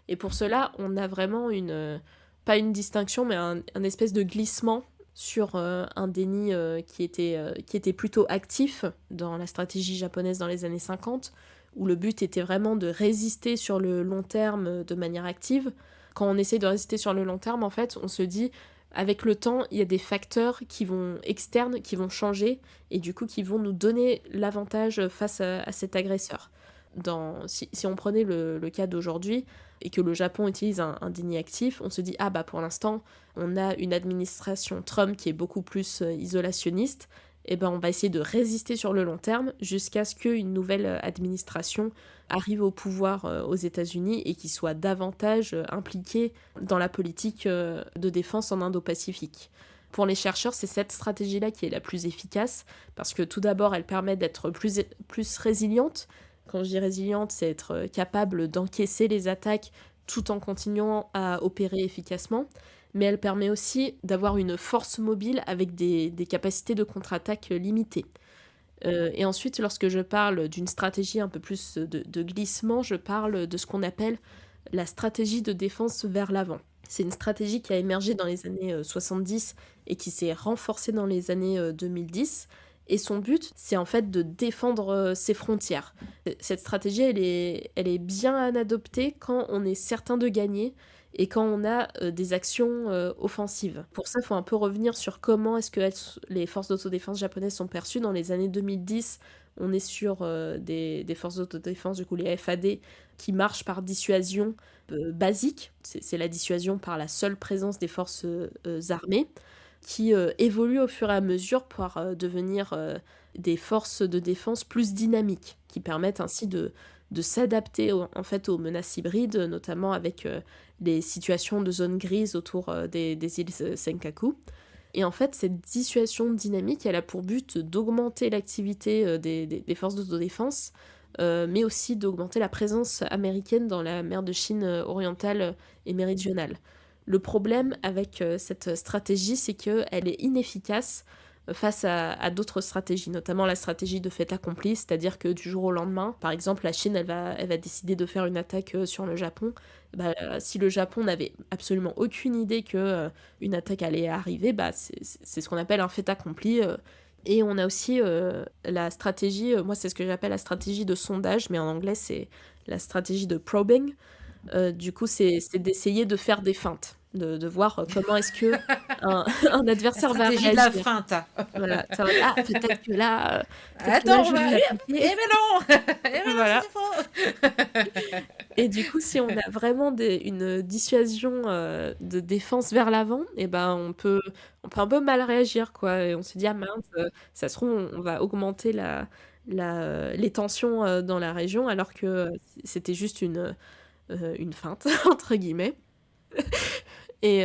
Et pour cela, on a vraiment pas une distinction, mais un espèce de glissement sur un déni qui était plutôt actif dans la stratégie japonaise dans les années 50, où le but était vraiment de résister sur le long terme de manière active. Quand on essaie de résister sur le long terme, en fait, on se dit, avec le temps, il y a des facteurs externes qui vont changer, et du coup qui vont nous donner l'avantage face à cet agresseur. Si on prenait le cas d'aujourd'hui, et que le Japon utilise un déni actif, on se dit, ah bah pour l'instant, on a une administration Trump qui est beaucoup plus isolationniste, et ben on va essayer de résister sur le long terme jusqu'à ce qu'une nouvelle administration arrive au pouvoir aux États-Unis et qui soit davantage impliquée dans la politique de défense en Indo-Pacifique. Pour les chercheurs, c'est cette stratégie-là qui est la plus efficace, parce que tout d'abord, elle permet d'être plus résiliente. Quand je dis résiliente, c'est être capable d'encaisser les attaques tout en continuant à opérer efficacement. Mais elle permet aussi d'avoir une force mobile avec des capacités de contre-attaque limitées. Et ensuite, lorsque je parle d'une stratégie un peu plus de glissement, je parle de ce qu'on appelle la stratégie de défense vers l'avant. C'est une stratégie qui a émergé dans les années 70 et qui s'est renforcée dans les années 2010. Et son but, c'est en fait de défendre ses frontières. Cette stratégie, elle est bien à adopter quand on est certain de gagner et quand on a des actions offensives. Pour ça, il faut un peu revenir sur comment est-ce que les forces d'autodéfense japonaises sont perçues. Dans les années 2010, on est sur des forces d'autodéfense, du coup les FAD, qui marchent par dissuasion basique. C'est la dissuasion par la seule présence des forces armées, qui évoluent au fur et à mesure pour devenir des forces de défense plus dynamiques, qui permettent ainsi de s'adapter en fait aux menaces hybrides, notamment avec les situations de zones grises autour des îles Senkaku. Et en fait, cette dissuasion dynamique, elle a pour but d'augmenter l'activité des forces d'autodéfense, mais aussi d'augmenter la présence américaine dans la mer de Chine orientale et méridionale. Le problème avec cette stratégie, c'est qu'elle est inefficace face à d'autres stratégies, notamment la stratégie de fait accompli, c'est-à-dire que du jour au lendemain, par exemple, la Chine, elle va décider de faire une attaque sur le Japon. Bah, si le Japon n'avait absolument aucune idée qu'une attaque allait arriver, bah, c'est ce qu'on appelle un fait accompli. Et on a aussi la stratégie, moi c'est ce que j'appelle la stratégie de sondage, mais en anglais c'est la stratégie de probing. Du coup, c'est d'essayer de faire des feintes, de voir comment est-ce que un adversaire va réagir. La stratégie de la feinte. Voilà, peut-être que là, attends, je vais l'appliquer. Eh mais non, voilà. c'est faux. Et du coup, si on a vraiment une dissuasion de défense vers l'avant, et ben on peut un peu mal réagir, quoi. Et on se dit, ah mince, ça se trouve, on va augmenter les tensions dans la région, alors que c'était juste une feinte, entre guillemets. Et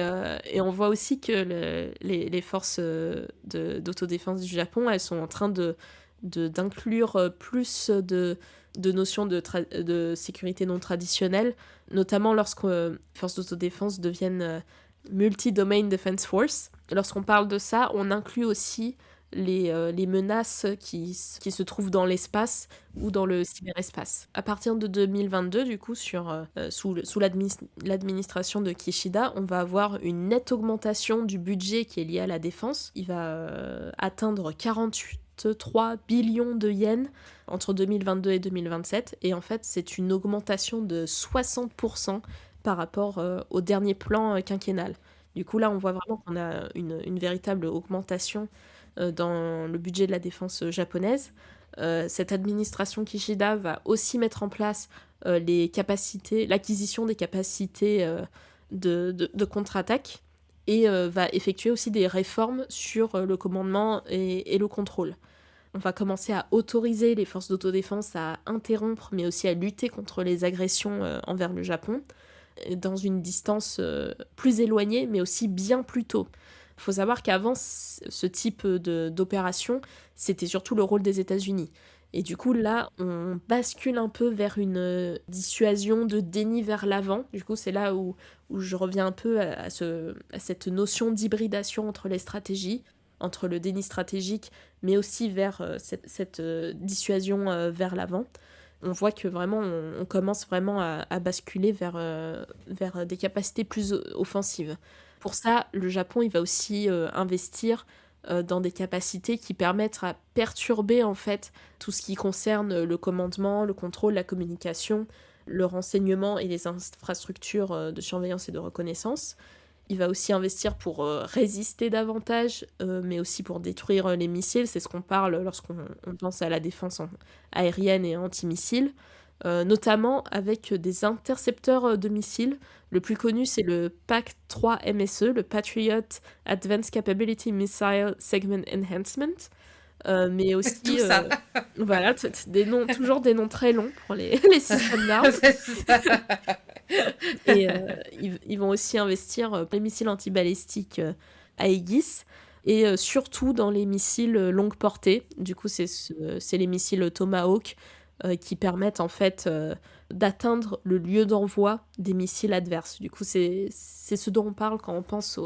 on voit aussi que les forces d'autodéfense du Japon, elles sont en train d'inclure plus de notions de sécurité non traditionnelle, notamment lorsque les forces d'autodéfense deviennent multi-domain defense force. Lorsqu'on parle de ça, on inclut aussi les menaces qui se trouvent dans l'espace ou dans le cyberespace. À partir de 2022, du coup, sous l'administration de Kishida, on va avoir une nette augmentation du budget qui est lié à la défense. Il va atteindre 48 163 billions de yens entre 2022 et 2027. Et en fait, c'est une augmentation de 60% par rapport au dernier plan quinquennal. Du coup, là, on voit vraiment qu'on a une véritable augmentation dans le budget de la défense japonaise. Cette administration Kishida va aussi mettre en place l'acquisition des capacités de contre-attaque et va effectuer aussi des réformes sur le commandement et le contrôle. On va commencer à autoriser les forces d'autodéfense à interrompre, mais aussi à lutter contre les agressions envers le Japon, dans une distance plus éloignée, mais aussi bien plus tôt. Il faut savoir qu'avant, ce type d'opération, c'était surtout le rôle des États-Unis. Et du coup, là, on bascule un peu vers une dissuasion de déni vers l'avant. Du coup, c'est là où je reviens un peu à cette notion d'hybridation entre les stratégies, entre le déni stratégique, mais aussi vers cette dissuasion vers l'avant. On voit que vraiment, on commence vraiment à basculer vers des capacités plus offensives. Pour ça, le Japon, il va aussi investir dans des capacités qui permettent à perturber en fait tout ce qui concerne le commandement, le contrôle, la communication, le renseignement et les infrastructures de surveillance et de reconnaissance. Il va aussi investir pour résister davantage, mais aussi pour détruire les missiles. C'est ce qu'on parle lorsqu'on pense à la défense aérienne et antimissiles, notamment avec des intercepteurs de missiles. Le plus connu, c'est le PAC-3 MSE, le Patriot Advanced Capability Missile Segment Enhancement. Mais aussi tout ça. voilà, toujours des noms très longs pour les systèmes d'armes. Et ils vont aussi investir dans les missiles antibalistiques Aegis et surtout dans les missiles longue portée. Du coup, c'est les missiles Tomahawk qui permettent en fait d'atteindre le lieu d'envoi des missiles adverses. Du coup, c'est ce dont on parle quand on pense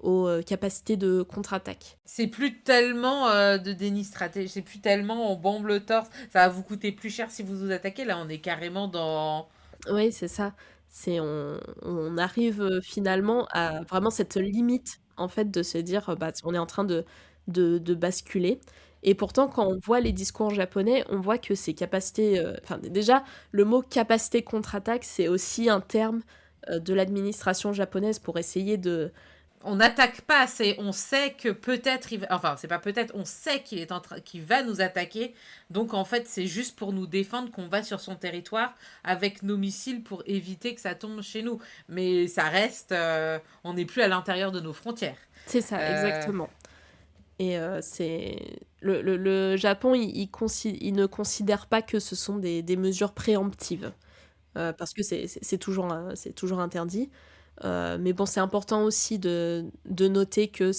aux capacités de contre-attaque. C'est plus tellement de déni stratégique, c'est plus tellement on bombe le torse, ça va vous coûter plus cher si vous vous attaquez. Là, on est carrément dans... Oui, c'est ça. On arrive finalement à vraiment cette limite, en fait, de se dire, on est en train de basculer. Et pourtant, quand on voit les discours japonais, on voit que ces capacités... déjà, le mot capacité contre-attaque, c'est aussi un terme de l'administration japonaise pour essayer de... On n'attaque pas, on sait que peut-être, c'est pas peut-être, on sait qu'il va nous attaquer. Donc en fait, c'est juste pour nous défendre qu'on va sur son territoire avec nos missiles pour éviter que ça tombe chez nous. Mais ça reste, on n'est plus à l'intérieur de nos frontières. C'est ça, exactement. Et c'est le Japon, il ne considère pas que ce sont des mesures préemptives, parce que c'est toujours interdit. Mais bon, c'est important aussi de noter que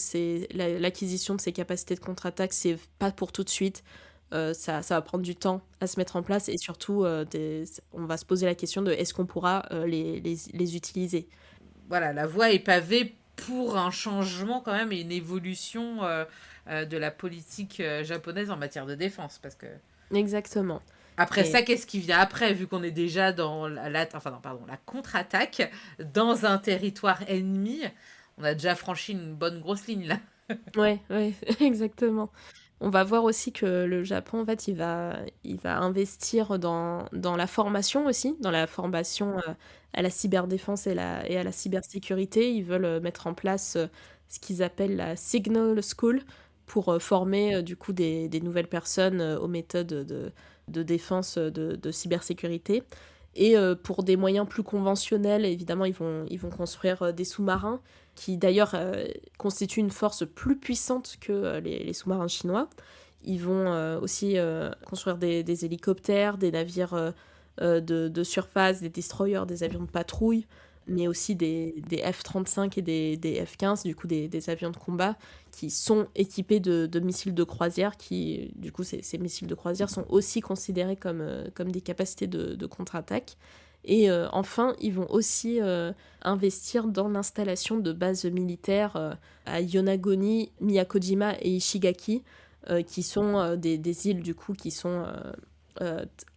l'acquisition de ces capacités de contre-attaque, c'est pas pour tout de suite. Ça va prendre du temps à se mettre en place et surtout, on va se poser la question de est-ce qu'on pourra les utiliser. Voilà, la voie est pavée pour un changement quand même et une évolution de la politique japonaise en matière de défense. Parce que... Exactement. Après ça, qu'est-ce qui vient après, vu qu'on est déjà dans la contre-attaque, dans un territoire ennemi? On a déjà franchi une bonne grosse ligne, là. Ouais, exactement. On va voir aussi que le Japon, en fait, il va investir dans la formation aussi, dans la formation à la cyberdéfense et à la cybersécurité. Ils veulent mettre en place ce qu'ils appellent la Signal School pour former du coup des nouvelles personnes aux méthodes de défense de cybersécurité. Et pour des moyens plus conventionnels, évidemment, ils vont construire des sous-marins qui d'ailleurs constituent une force plus puissante que les sous-marins chinois. Ils vont aussi construire des hélicoptères, des navires de surface, des destroyers, des avions de patrouille, mais aussi des F-35 et des F-15, du coup des avions de combat qui sont équipés de missiles de croisière, qui, du coup, ces missiles de croisière sont aussi considérés comme des capacités de contre-attaque. Et enfin, ils vont aussi investir dans l'installation de bases militaires à Yonaguni, Miyakojima et Ishigaki, qui sont des îles, du coup, qui sont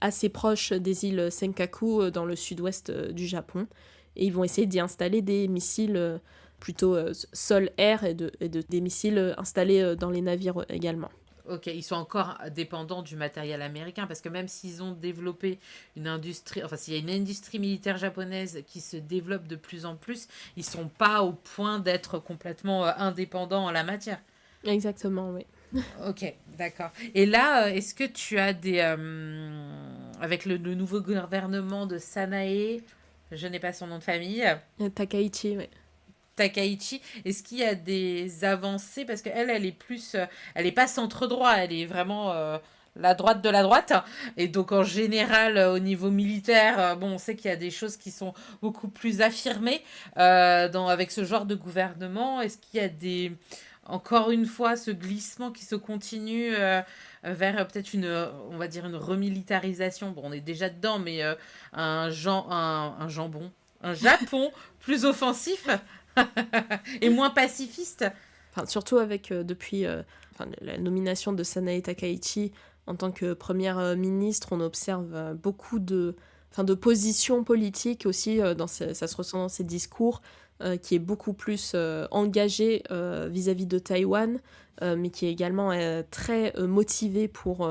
assez proches des îles Senkaku dans le sud-ouest du Japon. Et ils vont essayer d'y installer des missiles plutôt sol-air et des missiles installés dans les navires également. Ok, ils sont encore dépendants du matériel américain parce que même s'ils ont développé une industrie, enfin s'il y a une industrie militaire japonaise qui se développe de plus en plus, ils sont pas au point d'être complètement indépendants en la matière. Exactement, oui. Ok, d'accord. Et là, est-ce que tu as des... avec le nouveau gouvernement de Sanae, je n'ai pas son nom de famille, Takaichi, oui. Takaichi, est-ce qu'il y a des avancées? Parce qu'elle, elle est plus... elle est pas centre-droit, elle est vraiment la droite de la droite. Et donc, en général, au niveau militaire, bon, on sait qu'il y a des choses qui sont beaucoup plus affirmées avec ce genre de gouvernement. Est-ce qu'il y a des... Encore une fois, ce glissement qui se continue vers peut-être on va dire une remilitarisation. Bon, on est déjà dedans, mais un jambon, un Japon plus offensif et moins pacifiste. Enfin, surtout avec, depuis la nomination de Sanae Takaichi en tant que première ministre, on observe beaucoup de positions politiques aussi, ça se ressent dans ses discours, qui est beaucoup plus engagé vis-à-vis de Taïwan, mais qui est également très motivé pour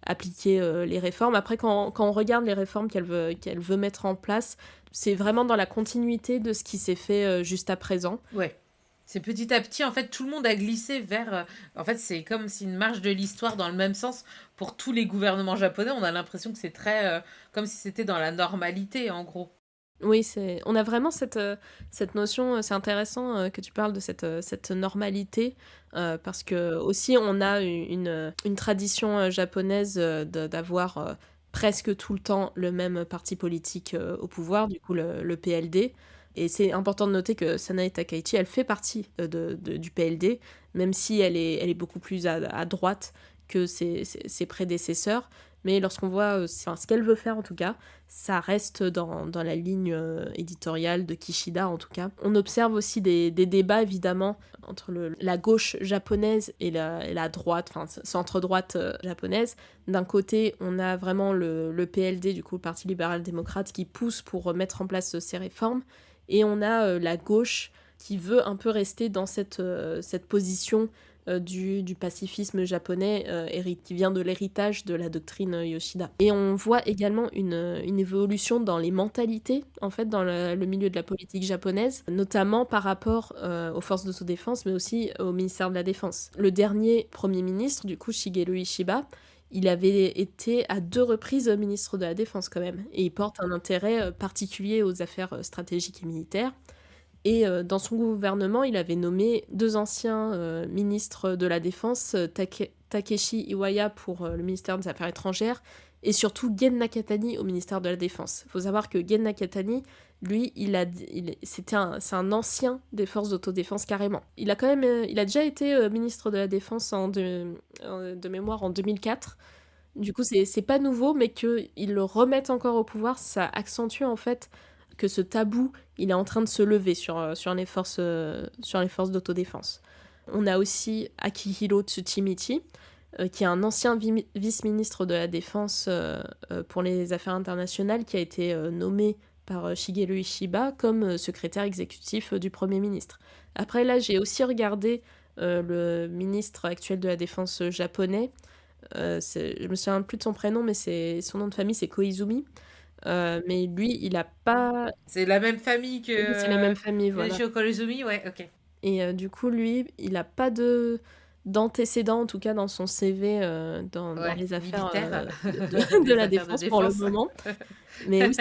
appliquer les réformes. Après, quand on regarde les réformes qu'elle veut mettre en place, c'est vraiment dans la continuité de ce qui s'est fait juste à présent. Ouais. C'est petit à petit, en fait, tout le monde a glissé vers... en fait, c'est comme si une marche de l'histoire dans le même sens pour tous les gouvernements japonais. On a l'impression que c'est très... comme si c'était dans la normalité, en gros. Oui, on a vraiment cette notion, c'est intéressant que tu parles de cette normalité, parce que aussi on a une tradition japonaise d'avoir presque tout le temps le même parti politique au pouvoir, du coup le PLD. Et c'est important de noter que Sanae Takaichi, elle fait partie du PLD, même si elle est beaucoup plus à droite que ses prédécesseurs. Mais lorsqu'on voit ce qu'elle veut faire, en tout cas, ça reste dans la ligne éditoriale de Kishida, en tout cas. On observe aussi des débats, évidemment, entre la gauche japonaise et la droite, enfin, centre-droite japonaise. D'un côté, on a vraiment le PLD, du coup, le Parti libéral-démocrate, qui pousse pour mettre en place ces réformes. Et on a la gauche qui veut un peu rester dans cette position du pacifisme japonais qui vient de l'héritage de la doctrine Yoshida. Et on voit également une évolution dans les mentalités, en fait, dans le milieu de la politique japonaise, notamment par rapport aux forces d'autodéfense, mais aussi au ministère de la Défense. Le dernier Premier ministre, du coup, Shigeru Ishiba, il avait été à 2 reprises ministre de la Défense quand même, et il porte un intérêt particulier aux affaires stratégiques et militaires. Et dans son gouvernement, il avait nommé 2 anciens ministres de la Défense, Takeshi Iwaya pour le ministère des Affaires étrangères, et surtout Gen Nakatani au ministère de la Défense. Il faut savoir que Gen Nakatani, lui, c'est un ancien des forces d'autodéfense carrément. Il a déjà été ministre de la Défense de mémoire en 2004. Du coup, c'est pas nouveau, mais qu'ils le remettent encore au pouvoir, ça accentue en fait que ce tabou, il est en train de se lever sur les forces d'autodéfense. On a aussi Akihiro Tsuchimichi, qui est un ancien vice-ministre de la Défense pour les affaires internationales, qui a été nommé par Shigeru Ishiba comme secrétaire exécutif du Premier ministre. Après, là, j'ai aussi regardé le ministre actuel de la Défense japonais. Je me souviens plus de son prénom, mais son nom de famille, c'est Koizumi. Mais lui, il a pas... C'est la même famille que Oui, c'est la même famille, voilà. Yoshio Koizumi, ouais, ok. Et du coup, lui, il a pas d'antécédents, en tout cas dans son CV, dans les affaires de la défense pour le moment. Mais oui,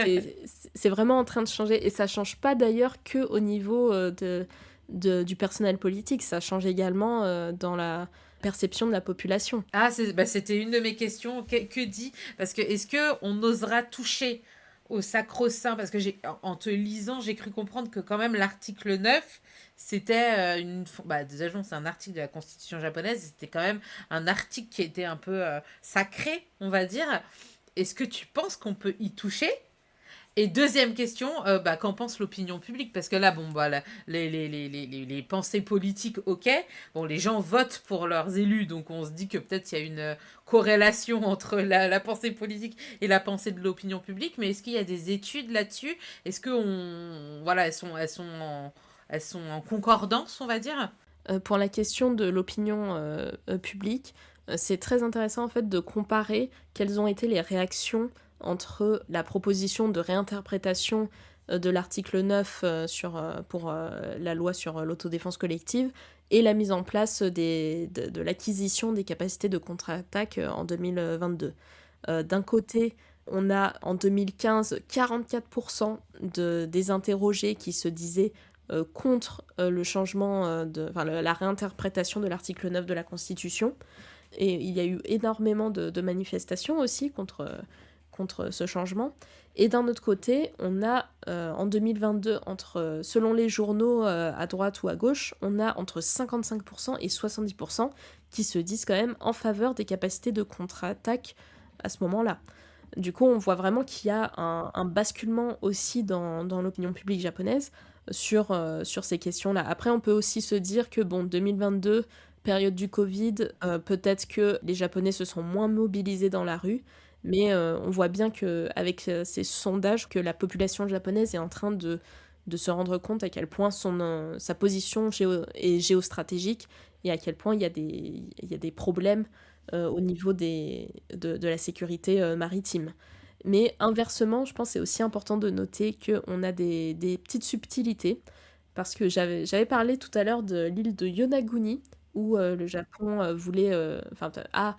c'est vraiment en train de changer. Et ça change pas d'ailleurs que au niveau du personnel politique, ça change également dans la perception de la population. Ah, c'était une de mes questions. Que dit? Parce que est-ce qu'on osera toucher au sacro-saint? Parce que en te lisant, j'ai cru comprendre que quand même l'article 9, c'était déjà, c'est un article de la Constitution japonaise, c'était quand même un article qui était un peu sacré, on va dire. Est-ce que tu penses qu'on peut y toucher? Et deuxième question, qu'en pense l'opinion publique? Parce que là, les pensées politiques, ok. Bon, les gens votent pour leurs élus, donc on se dit que peut-être il y a une corrélation entre la pensée politique et la pensée de l'opinion publique. Mais est-ce qu'il y a des études là-dessus? Est-ce que elles sont en concordance, on va dire? Pour la question de l'opinion publique, C'est très intéressant en fait de comparer quelles ont été les réactions entre la proposition de réinterprétation de l'article 9 pour la loi sur l'autodéfense collective et la mise en place de l'acquisition des capacités de contre-attaque en 2022. D'un côté, on a en 2015 44% des interrogés qui se disaient contre le changement, la réinterprétation de l'article 9 de la Constitution. Et il y a eu énormément de manifestations aussi contre ce changement. Et d'un autre côté, on a en 2022, selon les journaux à droite ou à gauche, on a entre 55% et 70% qui se disent quand même en faveur des capacités de contre-attaque à ce moment-là. Du coup, on voit vraiment qu'il y a un basculement aussi dans l'opinion publique japonaise sur ces questions-là. Après, on peut aussi se dire que, 2022, période du Covid, peut-être que les Japonais se sont moins mobilisés dans la rue, mais on voit bien qu'avec ces sondages, que la population japonaise est en train de se rendre compte à quel point sa position est géostratégique et à quel point il y a des problèmes au niveau de la sécurité maritime. Mais inversement, je pense que c'est aussi important de noter qu'on a des petites subtilités, parce que j'avais parlé tout à l'heure de l'île de Yonaguni, où le Japon a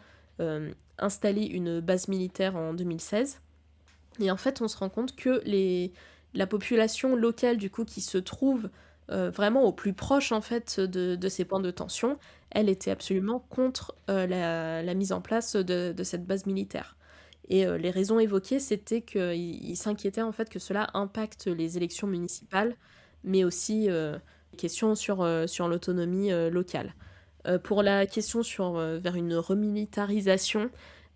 installé une base militaire en 2016. Et en fait, on se rend compte que la population locale, du coup, qui se trouve vraiment au plus proche, en fait, de ces points de tension, elle était absolument contre la mise en place de cette base militaire. Et les raisons évoquées, c'était qu'ils s'inquiétaient, en fait, que cela impacte les élections municipales, mais aussi questions sur l'autonomie locale. Pour la question vers une remilitarisation,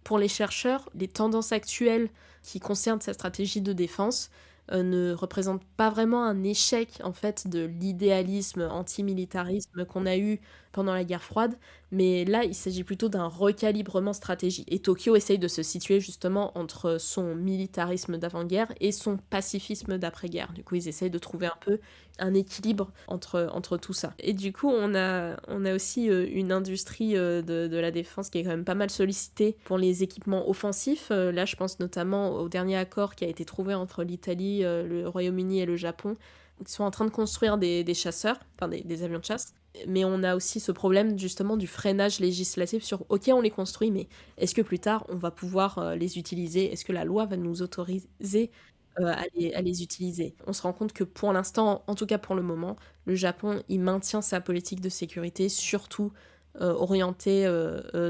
pour les chercheurs, les tendances actuelles qui concernent sa stratégie de défense ne représentent pas vraiment un échec en fait de l'idéalisme antimilitarisme qu'on a eu pendant la guerre froide, mais là il s'agit plutôt d'un recalibrement stratégique. Et Tokyo essaye de se situer justement entre son militarisme d'avant-guerre et son pacifisme d'après-guerre. Du coup ils essayent de trouver un peu un équilibre entre tout ça. Et du coup, on a aussi une industrie de la défense qui est quand même pas mal sollicitée pour les équipements offensifs. Là, je pense notamment au dernier accord qui a été trouvé entre l'Italie, le Royaume-Uni et le Japon. Ils sont en train de construire des chasseurs, enfin des avions de chasse. Mais on a aussi ce problème justement du freinage législatif sur ok, on les construit, mais est-ce que plus tard on va pouvoir les utiliser? Est-ce que la loi va nous autoriser à les utiliser? On se rend compte que pour l'instant, en tout cas pour le moment, le Japon il maintient sa politique de sécurité, surtout orientée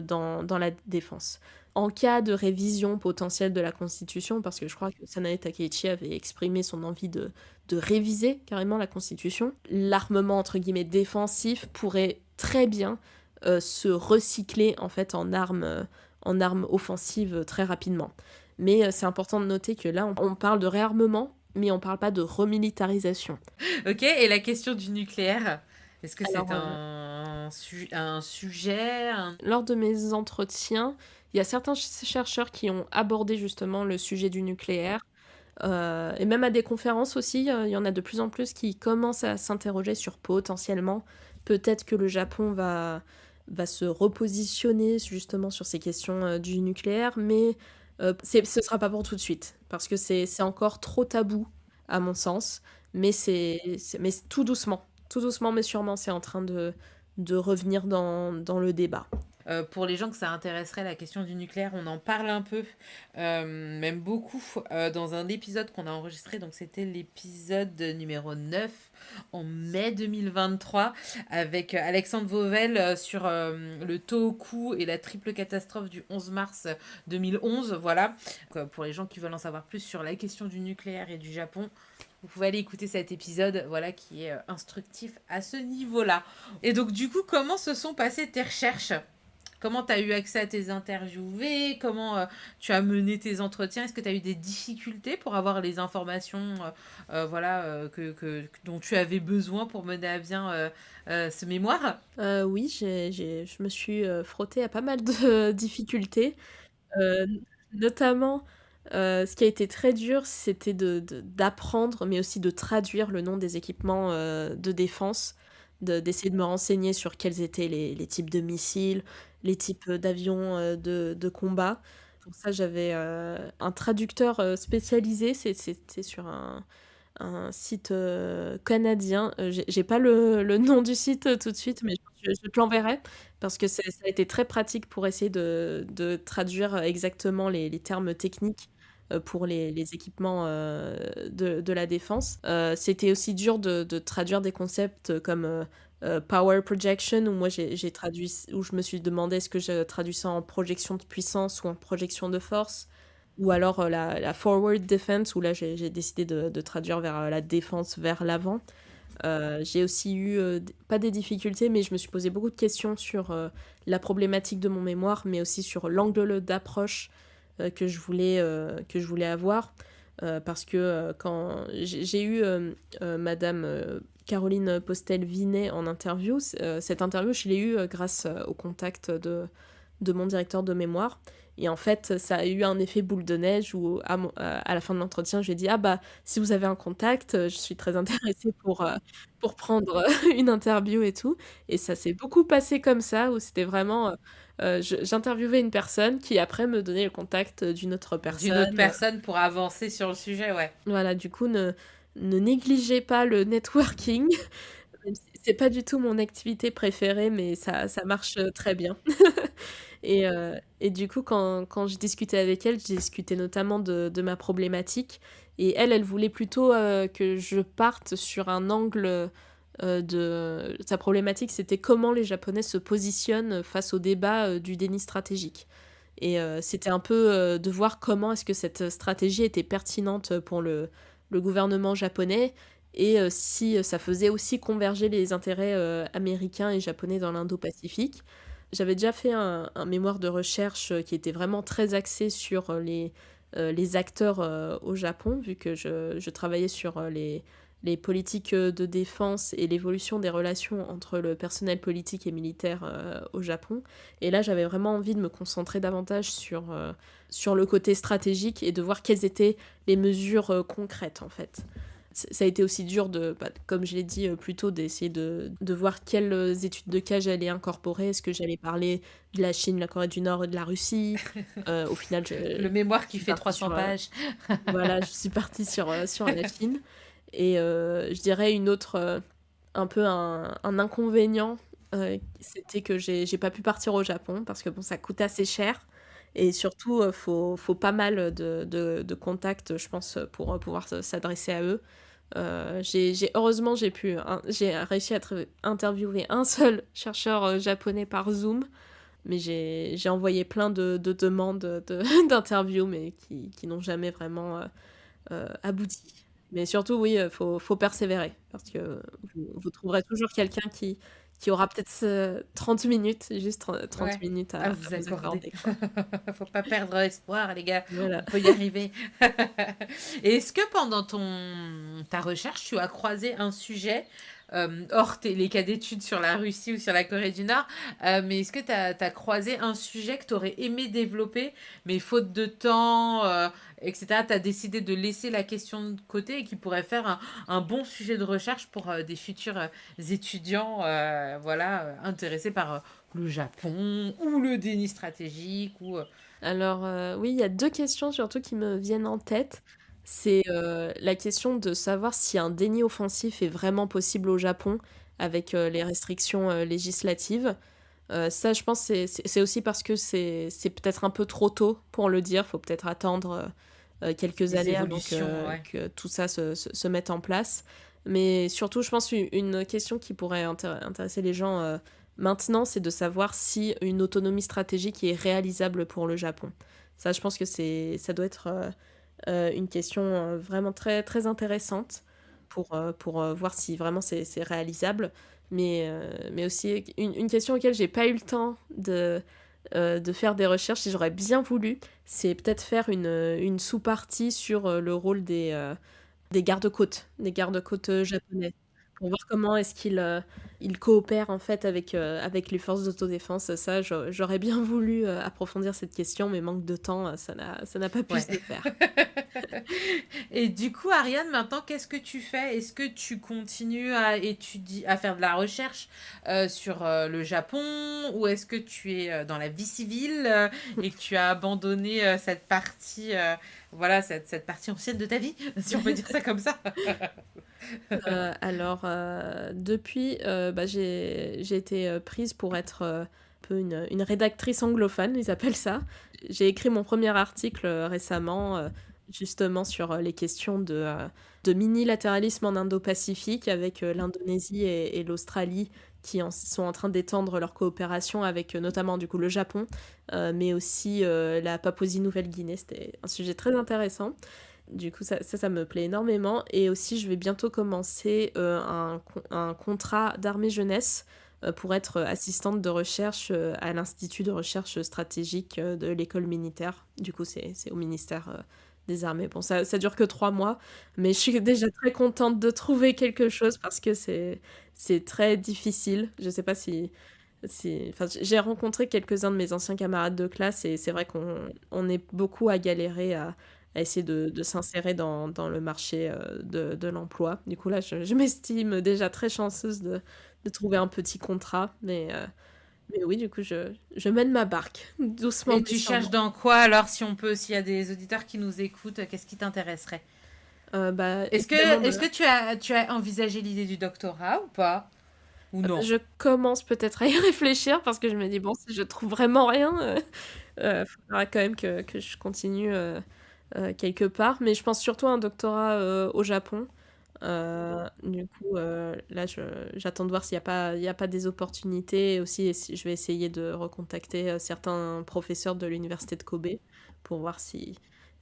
dans la défense. En cas de révision potentielle de la Constitution, parce que je crois que Sanae Takeichi avait exprimé son envie de réviser carrément la Constitution, l'armement entre guillemets défensif pourrait très bien se recycler en fait en armes offensives très rapidement. Mais c'est important de noter que là on parle de réarmement, mais on parle pas de remilitarisation. Ok, et la question du nucléaire, est-ce que Alors, c'est un sujet Lors de mes entretiens, il y a certains chercheurs qui ont abordé justement le sujet du nucléaire. Et même à des conférences aussi, il y en a de plus en plus qui commencent à s'interroger sur potentiellement, peut-être que le Japon va se repositionner justement sur ces questions du nucléaire, mais ce sera pas pour tout de suite, parce que c'est encore trop tabou, à mon sens, mais mais tout doucement mais sûrement, c'est en train de revenir dans le débat. Pour les gens que ça intéresserait, la question du nucléaire, on en parle un peu, même beaucoup, dans un épisode qu'on a enregistré. Donc, c'était l'épisode numéro 9 en mai 2023 avec Alexandre Vauvel sur le Tohoku et la triple catastrophe du 11 mars 2011. Voilà. Donc, pour les gens qui veulent en savoir plus sur la question du nucléaire et du Japon, vous pouvez aller écouter cet épisode, voilà, qui est instructif à ce niveau-là. Et donc, du coup, comment se sont passées tes recherches ? Comment tu as eu accès à tes interviewés? Comment tu as mené tes entretiens? Est-ce que tu as eu des difficultés pour avoir les informations dont tu avais besoin pour mener à bien ce mémoire? Oui, je me suis frottée à pas mal de difficultés. Euh, Notamment, ce qui a été très dur, c'était d'apprendre, mais aussi de traduire le nom des équipements de défense. d'essayer de me renseigner sur quels étaient les types de missiles, les types, d'avions, de combat. Pour ça, j'avais, un traducteur, spécialisé. C'était sur un site, canadien. J'ai pas le nom du site, tout de suite, mais je te l'enverrai parce que ça a été très pratique pour essayer de traduire, exactement les termes techniques, pour les équipements, de la défense. C'était aussi dur de traduire des concepts comme, power projection où moi j'ai traduit où je me suis demandé est-ce que je traduis ça en projection de puissance ou en projection de force? Ou alors, la forward defense où là j'ai décidé de traduire vers, la défense vers l'avant. J'ai aussi eu, d pas des difficultés, mais je me suis posé beaucoup de questions sur, la problématique de mon mémoire, mais aussi sur l'angle d'approche, que je voulais avoir. Parce que, quand j'ai eu, madame, Caroline Postel-Vinet en interview. Cette interview, je l'ai eue, grâce, au contact de mon directeur de mémoire. Et en fait, ça a eu un effet boule de neige où à la fin de l'entretien, je lui ai dit: «Ah bah, si vous avez un contact, je suis très intéressée pour prendre, une interview et tout». Et ça s'est beaucoup passé comme ça, où c'était vraiment, j'interviewais une personne qui après me donnait le contact, d'une autre D'une autre personne. personne pour avancer sur le sujet, ouais. Voilà, du coup, ne négligez pas le networking, même si c'est pas du tout mon activité préférée, mais ça marche, très bien. Et du coup, quand je discutais avec elle, je discutais notamment de ma problématique et elle voulait plutôt, que je parte sur un angle, de sa problématique, c'était comment les Japonais se positionnent face au débat, du déni stratégique. Et c'était un peu, de voir comment est-ce que cette stratégie était pertinente pour le gouvernement japonais et si, ça faisait aussi converger les intérêts, américains et japonais dans l'Indo-Pacifique. J'avais déjà fait un mémoire de recherche, qui était vraiment très axé sur, les acteurs, au Japon, vu que je travaillais sur, les politiques, de défense et l'évolution des relations entre le personnel politique et militaire, au Japon. Et là, j'avais vraiment envie de me concentrer davantage sur le côté stratégique et de voir quelles étaient les mesures, concrètes, en fait. Ça a été aussi dur comme je l'ai dit, plus tôt, d'essayer de voir quelles, études de cas j'allais incorporer. Est-ce que j'allais parler de la Chine, de la Corée du Nord et de la Russie? Au final, Le mémoire je qui suis fait partie 300 sur, pages. voilà, je suis partie sur la Chine. Et je dirais une autre, un peu un inconvénient, c'était que j'ai pas pu partir au Japon parce que bon, ça coûte assez cher et surtout, faut pas mal de contacts, je pense, pour, pouvoir s'adresser à eux. J'ai heureusement, j'ai réussi à interviewer un seul chercheur, japonais par Zoom, mais j'ai envoyé plein de demandes, d'interviews, mais qui n'ont jamais vraiment, abouti. Mais surtout, oui, faut persévérer parce que vous trouverez toujours quelqu'un qui aura peut-être 30 minutes, juste 30 Ouais, minutes à à vous vous accorder. accorder, quoi. Faut pas perdre espoir, les gars. On Voilà. peut y arriver. Et est-ce que pendant ta recherche, tu as croisé un sujet, hors les cas d'études sur la Russie ou sur la Corée du Nord, mais est-ce que tu as croisé un sujet que tu aurais aimé développer, mais faute de temps, etc., tu as décidé de laisser la question de côté et qui pourrait faire un bon sujet de recherche pour des futurs étudiants voilà, intéressés par le Japon ou le déni stratégique ou Alors, oui, il y a 2 questions surtout qui me viennent en tête. C'est, la question de savoir si un déni offensif est vraiment possible au Japon avec, les restrictions, législatives. Ça, je pense, c'est aussi parce que c'est peut-être un peu trop tôt pour le dire. Faut peut-être attendre, quelques les années avant évolutions, ouais. que tout ça se mette en place. Mais surtout, je pense une question qui pourrait intéresser les gens, maintenant, c'est de savoir si une autonomie stratégique est réalisable pour le Japon. Ça, je pense que ça doit être, une question, vraiment très, très intéressante pour, voir si vraiment c'est réalisable. Mais aussi une question auquel j'ai pas eu le temps de faire des recherches, si j'aurais bien voulu, c'est peut-être faire une sous-partie sur, le rôle des gardes-côtes japonais. pour voir comment est-ce qu'il coopère en fait avec les forces d'autodéfense. Ça, j'aurais bien voulu approfondir cette question, mais manque de temps, ça n'a pas pu Ouais. se faire. Et du coup, Ariane, maintenant, qu'est-ce que tu fais? Est-ce que tu continues à étudier, à faire de la recherche sur le Japon, ou est-ce que tu es dans la vie civile et que tu as abandonné cette partie, voilà, cette partie ancienne de ta vie, si on peut dire ça comme ça? Alors, depuis, bah, j'ai été prise pour être un peu une rédactrice anglophone, ils appellent ça. J'ai écrit mon premier article récemment, justement sur les questions de minilatéralisme en Indo-Pacifique avec l'Indonésie et l'Australie sont en train d'étendre leur coopération avec notamment du coup le Japon, mais aussi la Papouasie-Nouvelle-Guinée. C'était un sujet très intéressant. Du coup, ça me plaît énormément. Et aussi, je vais bientôt commencer un contrat d'armée jeunesse pour être assistante de recherche à l'Institut de recherche stratégique de l'école militaire. Du coup, c'est au ministère des Armées. Bon, ça dure que 3 mois, mais je suis déjà très contente de trouver quelque chose parce que c'est très difficile. Je sais pas enfin, j'ai rencontré quelques-uns de mes anciens camarades de classe et c'est vrai qu'on est beaucoup à galérer à essayer de s'insérer dans le marché de l'emploi. Du coup, là, je m'estime déjà très chanceuse de trouver un petit contrat, mais oui, du coup, je mène ma barque, doucement Et mais tu cherches sûrement. dans quoi alors, si on peut, s'il y a des auditeurs qui nous écoutent, qu'est-ce qui t'intéresserait? Bah, Est-ce évidemment, que, est-ce que tu as envisagé l'idée du doctorat ou pas? Ou non? je commence peut-être à y réfléchir parce que je me dis, bon, si je trouve vraiment rien, faudra quand même que je continue quelque part. Mais je pense surtout à un doctorat au Japon. Du coup, là, j'attends de voir s'il y a pas des opportunités. Et aussi, je vais essayer de recontacter certains professeurs de l'université de Kobe pour voir s'il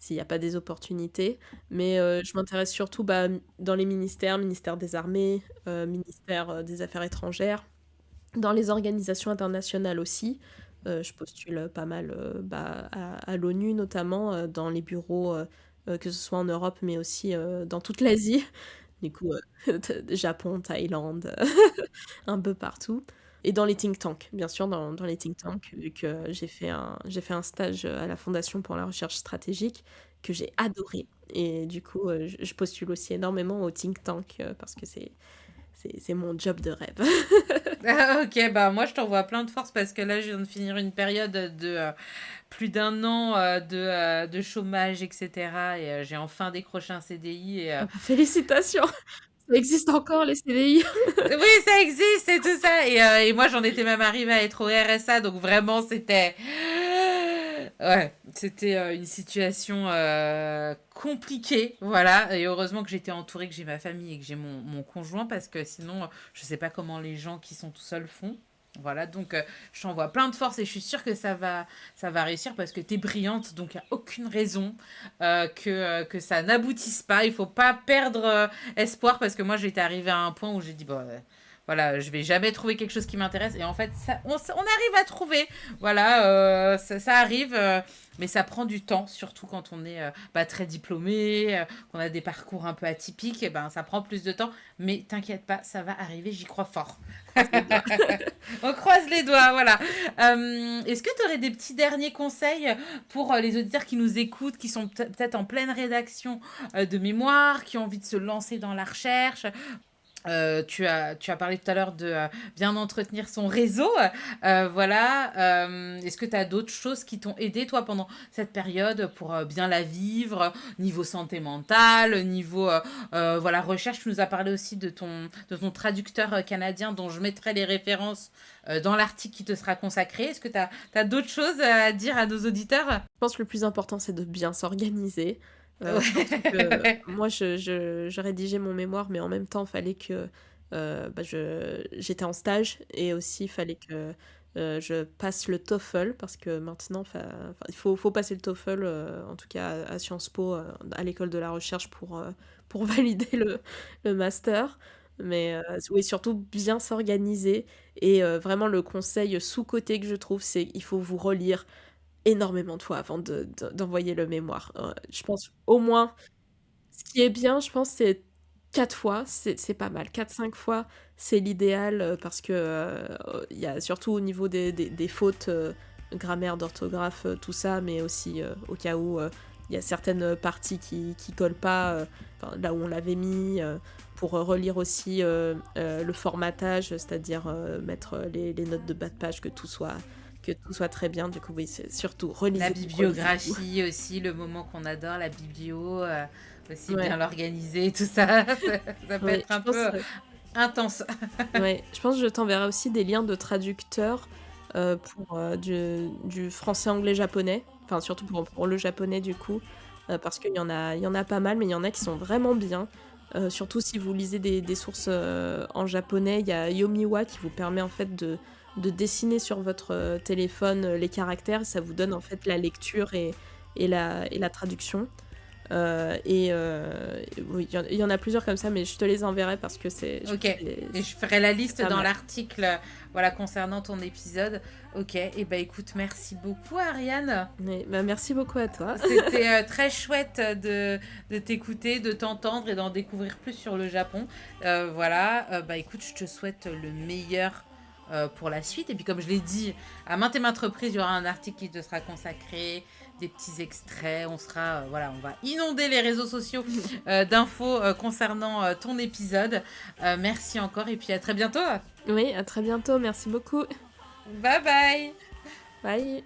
n'y a pas des opportunités. Mais je m'intéresse surtout bah, dans les ministère des Armées, ministère des Affaires étrangères, dans les organisations internationales aussi. Je postule pas mal bah, à l'ONU notamment, dans les bureaux, que ce soit en Europe, mais aussi dans toute l'Asie. Du coup, Japon, Thaïlande, un peu partout. Et dans les think tanks, bien sûr, dans les think tanks, vu que j'ai fait un stage à la Fondation pour la recherche stratégique que j'ai adoré. Et du coup, je postule aussi énormément au think tank parce que c'est mon job de rêve. Ah, ok, bah moi je t'envoie plein de force parce que là je viens de finir une période de plus d'un an de chômage, etc. Et j'ai enfin décroché un CDI. Ah bah, félicitations! Ça existe encore les CDI? Oui, ça existe et tout ça. Et moi j'en étais même arrivée à être au RSA, donc vraiment c'était... Ouais, c'était une situation compliquée, voilà. Et heureusement que j'étais entourée, que j'ai ma famille et que j'ai mon conjoint, parce que sinon, je sais pas comment les gens qui sont tout seuls font. Voilà, donc je t'envoie plein de force et je suis sûre que ça va réussir parce que t'es brillante, donc il n'y a aucune raison que ça n'aboutisse pas. Il faut pas perdre espoir parce que moi j'étais arrivée à un point où j'ai dit, bon, voilà, je vais jamais trouver quelque chose qui m'intéresse. Et en fait, on arrive à trouver. Voilà, ça arrive, mais ça prend du temps, surtout quand on est bah, très diplômé, qu'on a des parcours un peu atypiques. Et ben, ça prend plus de temps. Mais t'inquiète pas, ça va arriver, j'y crois fort. Croise les doigts. On croise les doigts, voilà. Est-ce que tu aurais des petits derniers conseils pour les auditeurs qui nous écoutent, qui sont peut-être en pleine rédaction de mémoire, qui ont envie de se lancer dans la recherche? Tu as parlé tout à l'heure de bien entretenir son réseau. Voilà. Est-ce que tu as d'autres choses qui t'ont aidé, toi, pendant cette période pour bien la vivre, niveau santé mentale, niveau voilà, recherche? Tu nous as parlé aussi de ton traducteur canadien, dont je mettrai les références dans l'article qui te sera consacré. Est-ce que tu as d'autres choses à dire à nos auditeurs? Je pense que le plus important, c'est de bien s'organiser. Surtout que Ouais. moi, je rédigeais mon mémoire, mais en même temps, il fallait que bah, j'étais en stage et aussi il fallait que je passe le TOEFL parce que maintenant, il faut passer le TOEFL, en tout cas à Sciences Po, à l'école de la recherche pour valider le master. Mais oui, surtout bien s'organiser. Et vraiment, le conseil sous-coté que je trouve, c'est qu'il faut vous relire énormément de fois avant d'envoyer le mémoire. Je pense au moins, ce qui est bien, je pense, c'est 4 fois, c'est pas mal. 4-5 fois, c'est l'idéal parce que il y a surtout au niveau des fautes, grammaire, d'orthographe, tout ça, mais aussi au cas où il y a certaines parties qui collent pas, enfin, là où on l'avait mis, pour relire aussi le formatage, c'est-à-dire mettre les notes de bas de page, que tout soit très bien. Du coup, oui, c'est surtout La relisez tout, relisez tout. bibliographie aussi, le moment qu'on adore, la biblio, aussi Ouais, bien l'organiser, tout ça, ça peut ouais, être je un pense. peu intense. Ouais, je pense que je t'enverrai aussi des liens de traducteurs pour du français, anglais, japonais. Enfin, surtout pour le japonais, du coup. Parce qu'il y en a pas mal, mais il y en a qui sont vraiment bien. Surtout si vous lisez des sources en japonais. Il y a Yomiwa qui vous permet en fait de dessiner sur votre téléphone les caractères. Ça vous donne en fait la lecture et la traduction. Oui, il y en a plusieurs comme ça, mais je te les enverrai parce que Ok, et je ferai la c'est liste pas dans mal. l'article, voilà, concernant ton épisode. Ok, et bah écoute, merci beaucoup Ariane. Bah, merci beaucoup à toi. C'était très chouette de t'écouter, de t'entendre et d'en découvrir plus sur le Japon. Voilà, bah écoute, je te souhaite le meilleur pour la suite. Et puis comme je l'ai dit à maintes et maintes reprises, il y aura un article qui te sera consacré, des petits extraits. On sera, voilà, on va inonder les réseaux sociaux d'infos concernant ton épisode. Merci encore et puis à très bientôt. Oui, à très bientôt. Merci beaucoup. Bye bye. Bye.